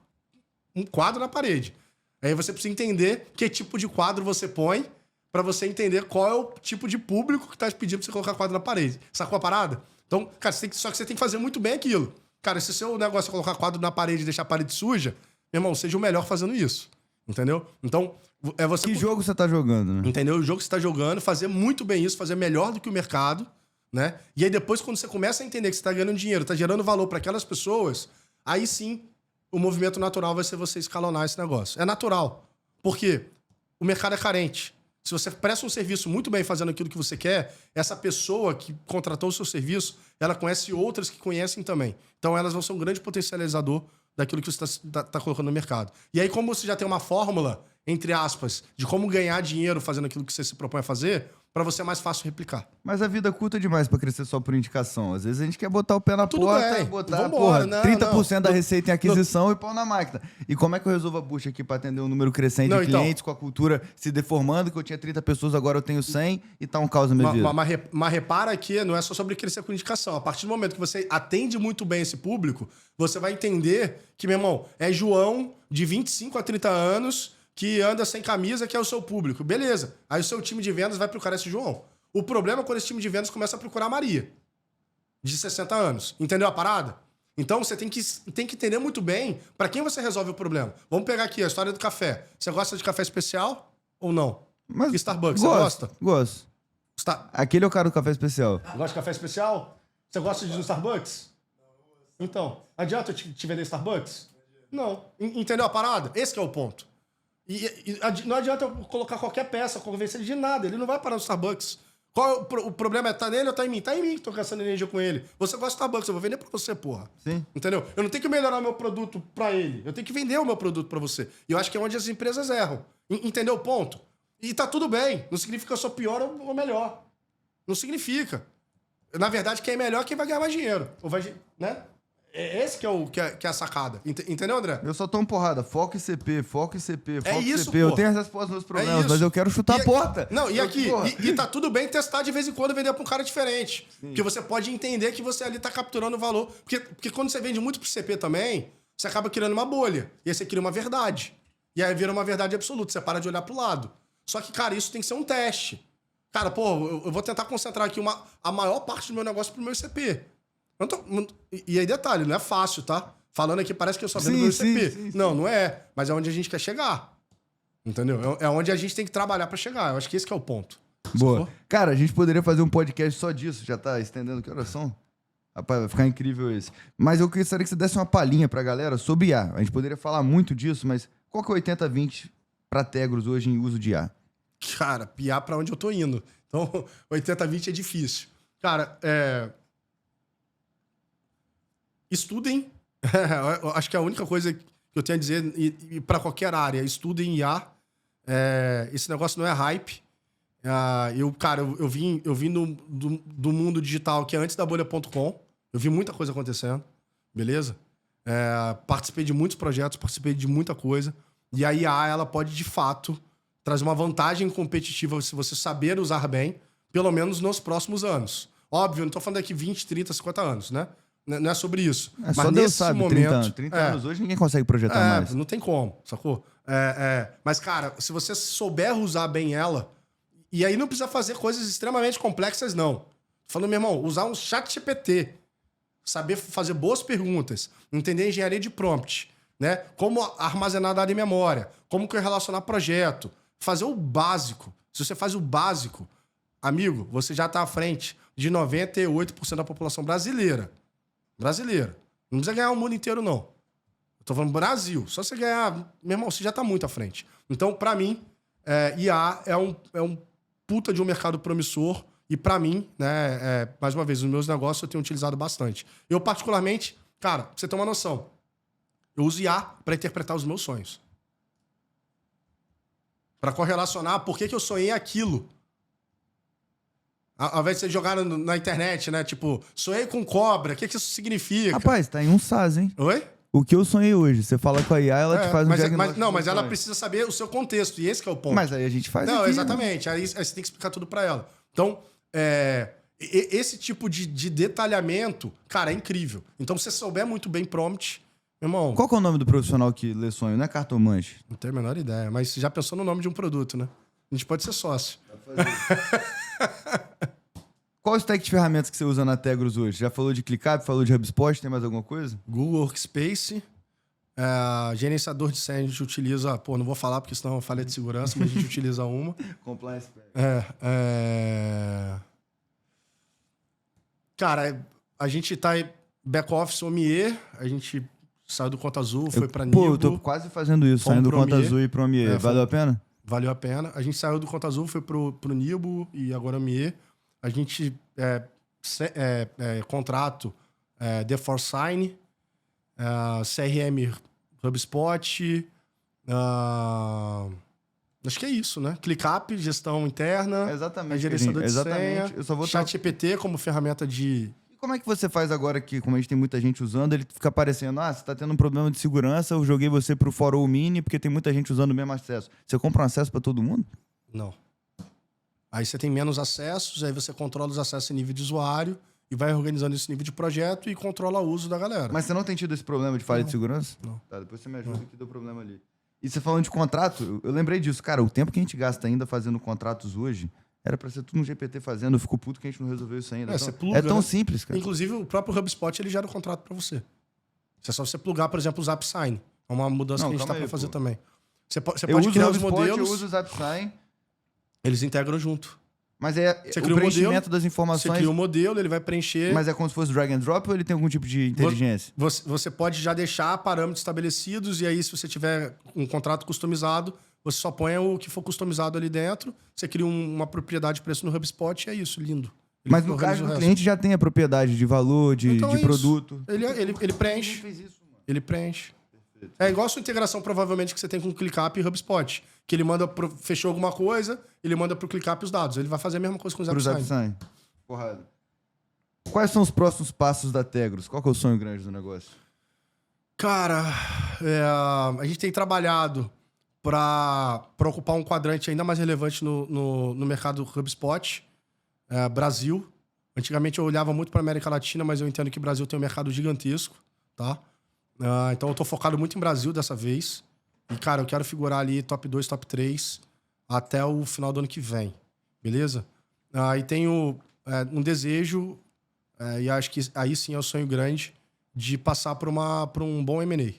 um quadro na parede. Aí você precisa entender que tipo de quadro você põe para você entender qual é o tipo de público que tá te pedindo pra você colocar quadro na parede. Sacou a parada? Então, cara, só que você tem que fazer muito bem aquilo. Cara, se o seu negócio é colocar quadro na parede e deixar a parede suja, meu irmão, seja o melhor fazendo isso. Entendeu? Então, é você... Que jogo você tá jogando, né? Entendeu? O jogo que você tá jogando, fazer muito bem isso, fazer melhor do que o mercado, né? E aí depois, quando você começa a entender que você tá ganhando dinheiro, tá gerando valor para aquelas pessoas, aí sim, o movimento natural vai ser você escalonar esse negócio. É natural. Por quê? O mercado é carente. Se você presta um serviço muito bem fazendo aquilo que você quer, essa pessoa que contratou o seu serviço, ela conhece outras que conhecem também. Então elas vão ser um grande potencializador daquilo que você tá colocando no mercado. E aí, como você já tem uma fórmula, entre aspas, de como ganhar dinheiro fazendo aquilo que você se propõe a fazer, para você é mais fácil replicar. Mas a vida curta demais pra crescer só por indicação. Às vezes a gente quer botar o pé na Tudo porta, bem. botar, Vambora. porra, Não, 30% não. da receita em aquisição e pau na máquina. E como é que eu resolvo a bucha aqui pra atender um número crescente Não, de então. clientes, com a cultura se deformando, que eu tinha 30 pessoas, agora eu tenho 100 e tá um caos na minha vida. Mas repara que não é só sobre crescer com indicação. A partir do momento que você atende muito bem esse público, você vai entender que, meu irmão, é João de 25 a 30 anos que anda sem camisa, que é o seu público. Beleza. Aí o seu time de vendas vai procurar esse João. O problema é quando esse time de vendas começa a procurar a Maria, de 60 anos. Entendeu a parada? Então você tem que entender muito bem para quem você resolve o problema. Vamos pegar aqui a história do café. Você gosta de café especial ou não? Mas Starbucks, gosto, você gosta? Gosto. Aquele é o cara do café especial. Gosta de café especial? Você gosta de um Starbucks? Então, adianta eu te vender Starbucks? Não. Entendeu a parada? Esse que é o ponto. E não adianta eu colocar qualquer peça, convencer ele de nada. Ele não vai parar no Starbucks. Qual o problema? Tá nele ou tá em mim? Tá em mim que tô gastando energia com ele. Você gosta de Starbucks, eu vou vender pra você, porra. Sim. Entendeu? Eu não tenho que melhorar meu produto pra ele. Eu tenho que vender o meu produto pra você. E eu acho que é onde as empresas erram. Entendeu o ponto? E tá tudo bem. Não significa que eu sou pior ou melhor. Não significa. Na verdade, quem é melhor é quem vai ganhar mais dinheiro. Ou vai, né? É esse que é a sacada. Entendeu, André? Eu só tomo porrada. Foco em CP, foco em CP, foco em isso, CP. Eu pô. tenho as respostas dos meus problemas, isso. mas eu quero chutar a porta. Não, e aqui, Porra. e tá tudo bem testar de vez em quando e vender pra um cara diferente. Sim. Porque você pode entender que você ali tá capturando valor. Porque quando você vende muito pro CP também, você acaba criando uma bolha. E aí você cria uma verdade. E aí vira uma verdade absoluta. Você para de olhar pro lado. Só que, cara, isso tem que ser um teste. Cara, pô, eu vou tentar concentrar aqui a maior parte do meu negócio pro meu CP. E aí, detalhe, não é fácil, tá? Falando aqui, parece que eu só vendo meu CP. Sim. Não é. Mas é onde a gente quer chegar. Entendeu? É onde a gente tem que trabalhar pra chegar. Eu acho que esse que é o ponto. Boa. Cara, a gente poderia fazer um podcast só disso. Já tá estendendo que oração? Rapaz, vai ficar incrível esse. Mas eu gostaria que você desse uma palhinha pra galera sobre IA. A gente poderia falar muito disso, mas qual que é o 80-20 pra Tegros hoje em uso de IA? Cara, piar pra onde eu tô indo. Então, 80-20 é difícil. Cara, estudem. Eu acho que a única coisa que eu tenho a dizer, e para qualquer área, estudem IA. Esse negócio não é hype. Eu vim do mundo digital que é antes da bolha.com. Eu vi muita coisa acontecendo. Beleza? Participei de muitos projetos, participei de muita coisa. E a IA, ela pode, de fato, trazer uma vantagem competitiva se você saber usar bem, pelo menos nos próximos anos. Óbvio, eu não tô falando daqui 20, 30, 50 anos, né? Não é sobre isso. Mas só Deus nesse sabe, momento... 30 anos hoje ninguém consegue projetar mais. Não tem como, sacou? Mas, cara, se você souber usar bem ela, e aí não precisa fazer coisas extremamente complexas, não. Tô falando, meu irmão, usar um chat GPT, saber fazer boas perguntas, entender engenharia de prompt, né? Como armazenar dado em memória, como relacionar projeto, fazer o básico. Se você faz o básico, amigo, você já tá à frente de 98% da população brasileira. Brasileira. Não precisa ganhar o mundo inteiro, não. Eu tô falando Brasil. Só você ganhar... Meu irmão, você já tá muito à frente. Então, pra mim, IA é um puta de um mercado promissor. E pra mim, né, mais uma vez, nos meus negócios eu tenho utilizado bastante. Eu, particularmente, cara, pra você ter uma noção, eu uso IA pra interpretar os meus sonhos. Pra correlacionar por que eu sonhei aquilo. Ao invés de você jogar na internet, né? Tipo, sonhei com cobra, o que isso significa? Rapaz, tá em um SaaS, hein? Oi? O que eu sonhei hoje? Você fala com a IA, ela te faz um diagnóstico. Mas ela precisa saber o seu contexto, e esse que é o ponto. Mas aí a gente faz Não, aqui, exatamente. Né? Aí você tem que explicar tudo pra ela. Então, esse tipo de detalhamento, cara, é incrível. Então, se você souber muito bem prompt, meu irmão... Qual que é o nome do profissional que lê sonho? Não é cartomante? Não tenho a menor ideia, mas você já pensou no nome de um produto, né? A gente pode ser sócio. Qual o stack de ferramentas que você usa na Tegros hoje? Já falou de ClickUp, falou de HubSpot, tem mais alguma coisa? Google Workspace, gerenciador de senha a gente utiliza... Pô, não vou falar porque senão eu falei de segurança, mas a gente utiliza uma. Compliance Pack. Cara, a gente tá em back-office OMIE, a gente saiu do Conta Azul, foi pra Nibo. Pô, eu tô quase fazendo isso, Fomos saindo do pro Conta OMIE. Azul e pro OMIE. Valeu a pena? Valeu a pena. A gente saiu do Conta Azul, foi pro Nibo e agora OMIE. A gente contrato The Forsign, CRM HubSpot, acho que é isso, né? ClickUp, gestão interna, Exatamente. gerenciador de Exatamente. senha, Eu só vou ChatGPT como ferramenta de... E como é que você faz agora que, como a gente tem muita gente usando, ele fica aparecendo, você tá tendo um problema de segurança, eu joguei você pro For Mini porque tem muita gente usando o mesmo acesso. Você compra um acesso para todo mundo? Não. Aí você tem menos acessos, aí você controla os acessos em nível de usuário e vai organizando esse nível de projeto e controla o uso da galera. Mas você não tem tido esse problema de falha de segurança? Não. Tá, depois você me ajuda que deu problema ali. E você falando de contrato, eu lembrei disso. Cara, o tempo que a gente gasta ainda fazendo contratos hoje, era pra ser tudo no GPT fazendo. Eu fico puto que a gente não resolveu isso ainda. Você pluga, é tão né? simples, cara. Inclusive, o próprio HubSpot ele gera o contrato para você. É só você plugar, por exemplo, o ZapSign. É uma mudança que a gente tá para fazer também. Você pode criar os modelos. Eu uso o ZapSign. Eles integram junto. Mas Você o cria um preenchimento modelo, das informações... Você cria um modelo, ele vai preencher... Mas é como se fosse drag and drop ou ele tem algum tipo de inteligência? Você pode já deixar parâmetros estabelecidos e aí, se você tiver um contrato customizado, você só põe o que for customizado ali dentro, você cria uma propriedade de preço no HubSpot e é isso, lindo. Mas no caso do cliente já tem a propriedade de valor, de produto. Ele preenche. Ele preenche. É igual a sua integração, provavelmente, que você tem com o ClickUp e HubSpot. Que ele manda fechou alguma coisa, ele manda pro ClickUp os dados. Ele vai fazer a mesma coisa com o ZapSign. Porrada. Quais são os próximos passos da Tegros? Qual que é o sonho grande do negócio? Cara, a gente tem trabalhado para ocupar um quadrante ainda mais relevante no mercado HubSpot. Brasil. Antigamente eu olhava muito para América Latina, mas eu entendo que o Brasil tem um mercado gigantesco, tá? Então eu tô focado muito em Brasil dessa vez. E, cara, eu quero figurar ali top 2, top 3 até o final do ano que vem. Beleza? E tenho um desejo, e acho que aí sim é o sonho grande, de passar por um bom M&A.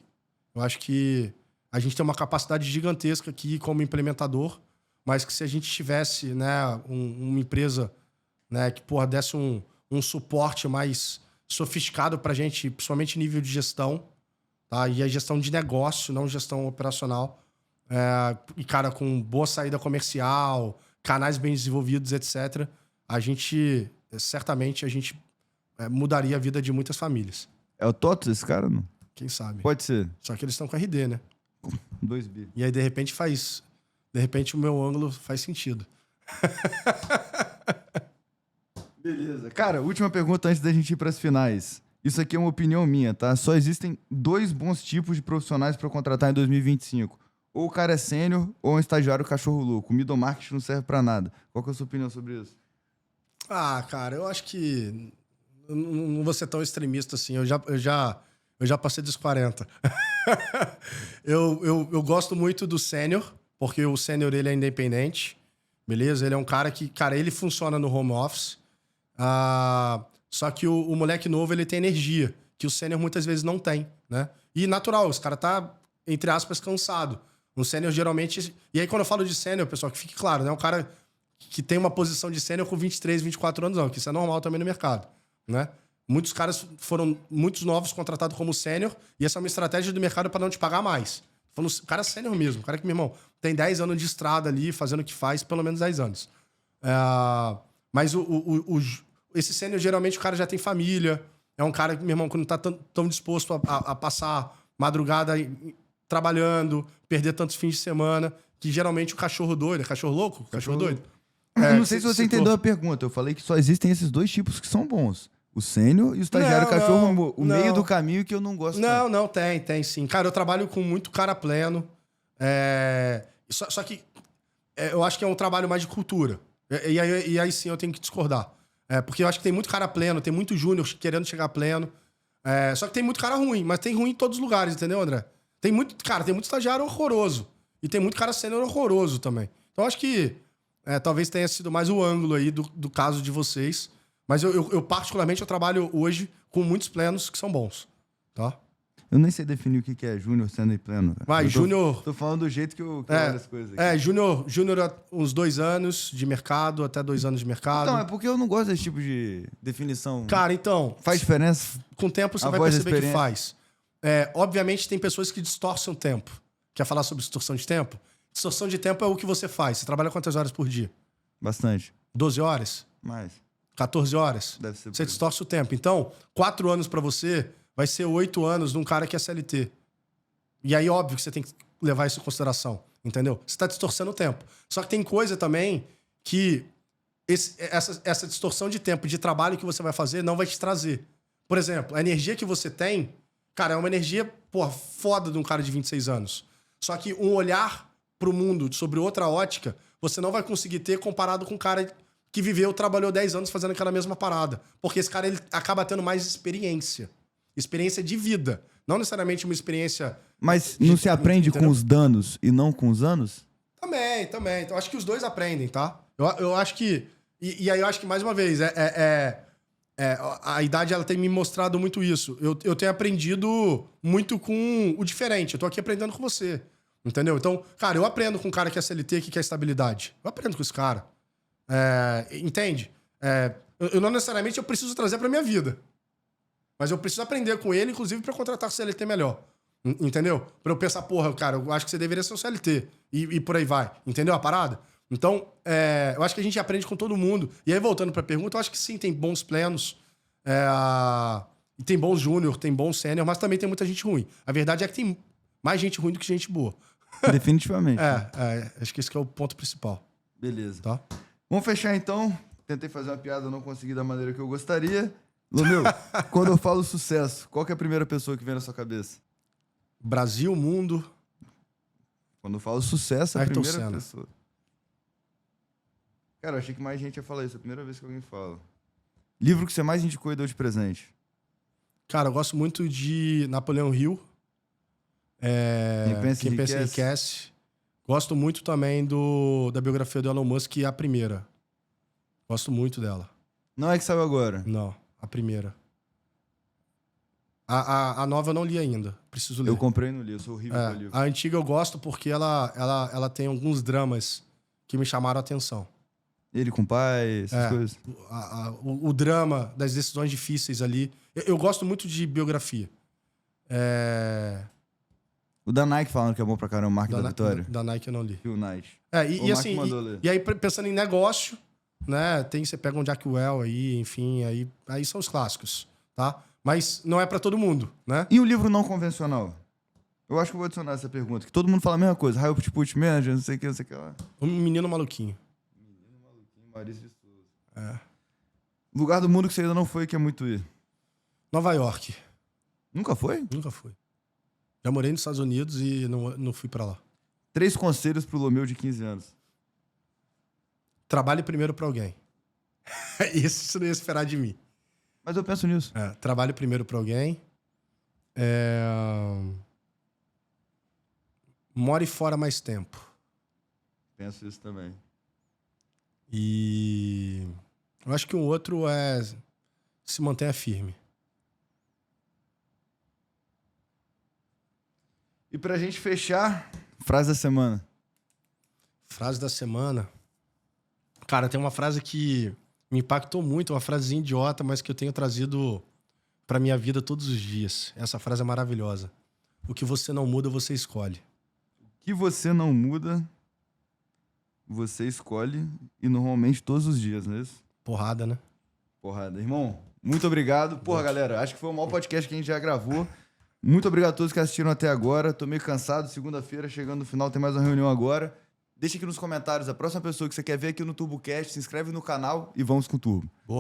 Eu acho que a gente tem uma capacidade gigantesca aqui como implementador, mas que se a gente tivesse, né, uma empresa, né, que desse um suporte mais sofisticado pra gente, principalmente nível de gestão, tá? E a gestão de negócio, não gestão operacional. E, cara, com boa saída comercial, canais bem desenvolvidos, etc., certamente a gente mudaria a vida de muitas famílias. É o TOTS esse cara, não? Quem sabe? Pode ser. Só que eles estão com RD, né? 2 bi. E aí, de repente, o meu ângulo faz sentido. Beleza. Cara, última pergunta antes da gente ir para as finais. Isso aqui é uma opinião minha, tá? Só existem 2 bons tipos de profissionais para contratar em 2025. Ou o cara é sênior ou um estagiário cachorro louco. O middle market não serve para nada. Qual que é a sua opinião sobre isso? Cara, eu acho que não vou ser tão extremista assim. Eu já passei dos 40. eu gosto muito do sênior, porque o sênior ele é independente, beleza? Ele é um cara que, ele funciona no home office. Só que o moleque novo, ele tem energia, que o sênior muitas vezes não tem, né? E natural, os cara tá, entre aspas, cansado. Um sênior geralmente... E aí, quando eu falo de sênior, pessoal, que fique claro, né? Um cara que tem uma posição de sênior com 23, 24 anos, não, que isso é normal também no mercado, né? Muitos caras muitos novos contratados como sênior, e essa é uma estratégia do mercado para não te pagar mais. Falando, o cara é sênior mesmo, o cara que, meu irmão, tem 10 anos de estrada ali, fazendo o que faz, pelo menos 10 anos. Mas esse sênior, geralmente, o cara já tem família, é um cara que, meu irmão, que não tá tão disposto a passar madrugada trabalhando, perder tantos fins de semana, que geralmente o cachorro doido, é cachorro louco? Cachorro doido? Eu não sei se você entendeu a pergunta. Eu falei que só existem esses 2 tipos que são bons. O sênior e o estagiário cachorro, meio do caminho que eu não gosto. Não, tem sim. Cara, eu trabalho com muito cara pleno. Só que eu acho que é um trabalho mais de cultura. E aí sim eu tenho que discordar. Porque eu acho que tem muito cara pleno, tem muito júnior querendo chegar pleno. Só que tem muito cara ruim, mas tem ruim em todos os lugares, entendeu, André? Tem muito estagiário horroroso. E tem muito cara sênior horroroso também. Então acho que talvez tenha sido mais o ângulo aí do caso de vocês. Mas eu particularmente, eu trabalho hoje com muitos plenos que são bons, tá? Eu nem sei definir o que é júnior sendo pleno. Vai, júnior... Tô falando do jeito que eu olho as coisas aqui. Júnior há uns 2 anos de mercado, até 2 anos de mercado. Então, é porque eu não gosto desse tipo de definição. Cara, então... Faz diferença? Com o tempo você vai perceber que faz. Obviamente tem pessoas que distorcem o tempo. Quer falar sobre distorção de tempo? Distorção de tempo é o que você faz. Você trabalha quantas horas por dia? Bastante. 12 horas? Mais. 14 horas? Deve ser. Você distorce o tempo. Então, 4 anos pra você vai ser 8 anos de um cara que é CLT. E aí, óbvio que você tem que levar isso em consideração. Entendeu? Você tá distorcendo o tempo. Só que tem coisa também que essa distorção de tempo de trabalho que você vai fazer não vai te trazer. Por exemplo, a energia que você tem, cara, é uma energia, foda de um cara de 26 anos. Só que um olhar pro mundo sobre outra ótica, você não vai conseguir ter comparado com um cara que trabalhou 10 anos fazendo aquela mesma parada. Porque esse cara, ele acaba tendo mais experiência. Experiência de vida. Não necessariamente uma experiência... Mas não se aprende com os danos e não com os anos? Também. Então, acho que os dois aprendem, tá? Eu acho que... E aí eu acho que, mais uma vez, a idade ela tem me mostrado muito isso. Eu tenho aprendido muito com o diferente. Eu tô aqui aprendendo com você. Entendeu? Então, cara, eu aprendo com um cara que é CLT, que quer estabilidade. Eu aprendo com esse cara. Entende? Eu não necessariamente eu preciso trazer pra minha vida. Mas eu preciso aprender com ele, inclusive, pra contratar CLT melhor. Entendeu? Pra eu pensar, cara, eu acho que você deveria ser um CLT. E por aí vai. Entendeu a parada? Então, eu acho que a gente aprende com todo mundo. E aí, voltando pra pergunta, eu acho que sim, tem bons plenos. E tem bons júnior, tem bons sênior, mas também tem muita gente ruim. A verdade é que tem mais gente ruim do que gente boa. Definitivamente. Acho que esse que é o ponto principal. Beleza. Tá? Vamos fechar, então. Tentei fazer uma piada, não consegui da maneira que eu gostaria. Lomeu, quando eu falo sucesso, qual que é a primeira pessoa que vem na sua cabeça? Brasil, mundo... Quando eu falo sucesso, a Ayrton primeira Senna. pessoa. Cara, eu achei que mais gente ia falar isso. É a primeira vez que alguém fala. Livro que você mais indicou e deu de presente? Cara, eu gosto muito de Napoleão Hill. Quem pensa enriquece. Gosto muito também da biografia do Elon Musk, a primeira. Gosto muito dela. Não é que saiu agora? Não, a primeira. A nova eu não li ainda. Preciso ler. Eu comprei e não li, eu sou horrível com livro. A antiga eu gosto porque ela tem alguns dramas que me chamaram a atenção. Ele com o pai, essas coisas. O drama das decisões difíceis ali. Eu gosto muito de biografia. O da Nike falando que é bom pra caramba, o Mark da Vitória. Da Nike eu não li. Phil Knight. E aí, pensando em negócio, né? Você pega um Jack Welch aí, enfim, aí são os clássicos, tá? Mas não é pra todo mundo, né? E o livro não convencional? Eu acho que eu vou adicionar essa pergunta, que todo mundo fala a mesma coisa. High Output Manager, não sei o que, não sei o que lá. Um menino maluquinho. Maurício de Souza. Lugar do mundo que você ainda não foi, que é muito ir. Nova York. Nunca foi? Nunca fui. Já morei nos Estados Unidos e não fui pra lá. 3 conselhos pro Lomeu de 15 anos. Trabalhe primeiro pra alguém. Isso você não ia esperar de mim. Mas eu penso nisso. Trabalhe primeiro pra alguém. More fora mais tempo. Penso isso também. E eu acho que um outro é se mantenha firme. E pra gente fechar, frase da semana. Frase da semana. Cara, tem uma frase que me impactou muito, uma frasezinha idiota, mas que eu tenho trazido pra minha vida todos os dias. Essa frase é maravilhosa. O que você não muda, você escolhe. O que você não muda, você escolhe, e normalmente todos os dias, não é isso? Porrada, né? Porrada. Irmão, muito obrigado. Porra, galera, acho que foi o maior podcast que a gente já gravou. Muito obrigado a todos que assistiram até agora. Tô meio cansado, segunda-feira, chegando no final, tem mais uma reunião agora. Deixa aqui nos comentários a próxima pessoa que você quer ver aqui no TurboCast, se inscreve no canal e vamos com o Turbo. Boa.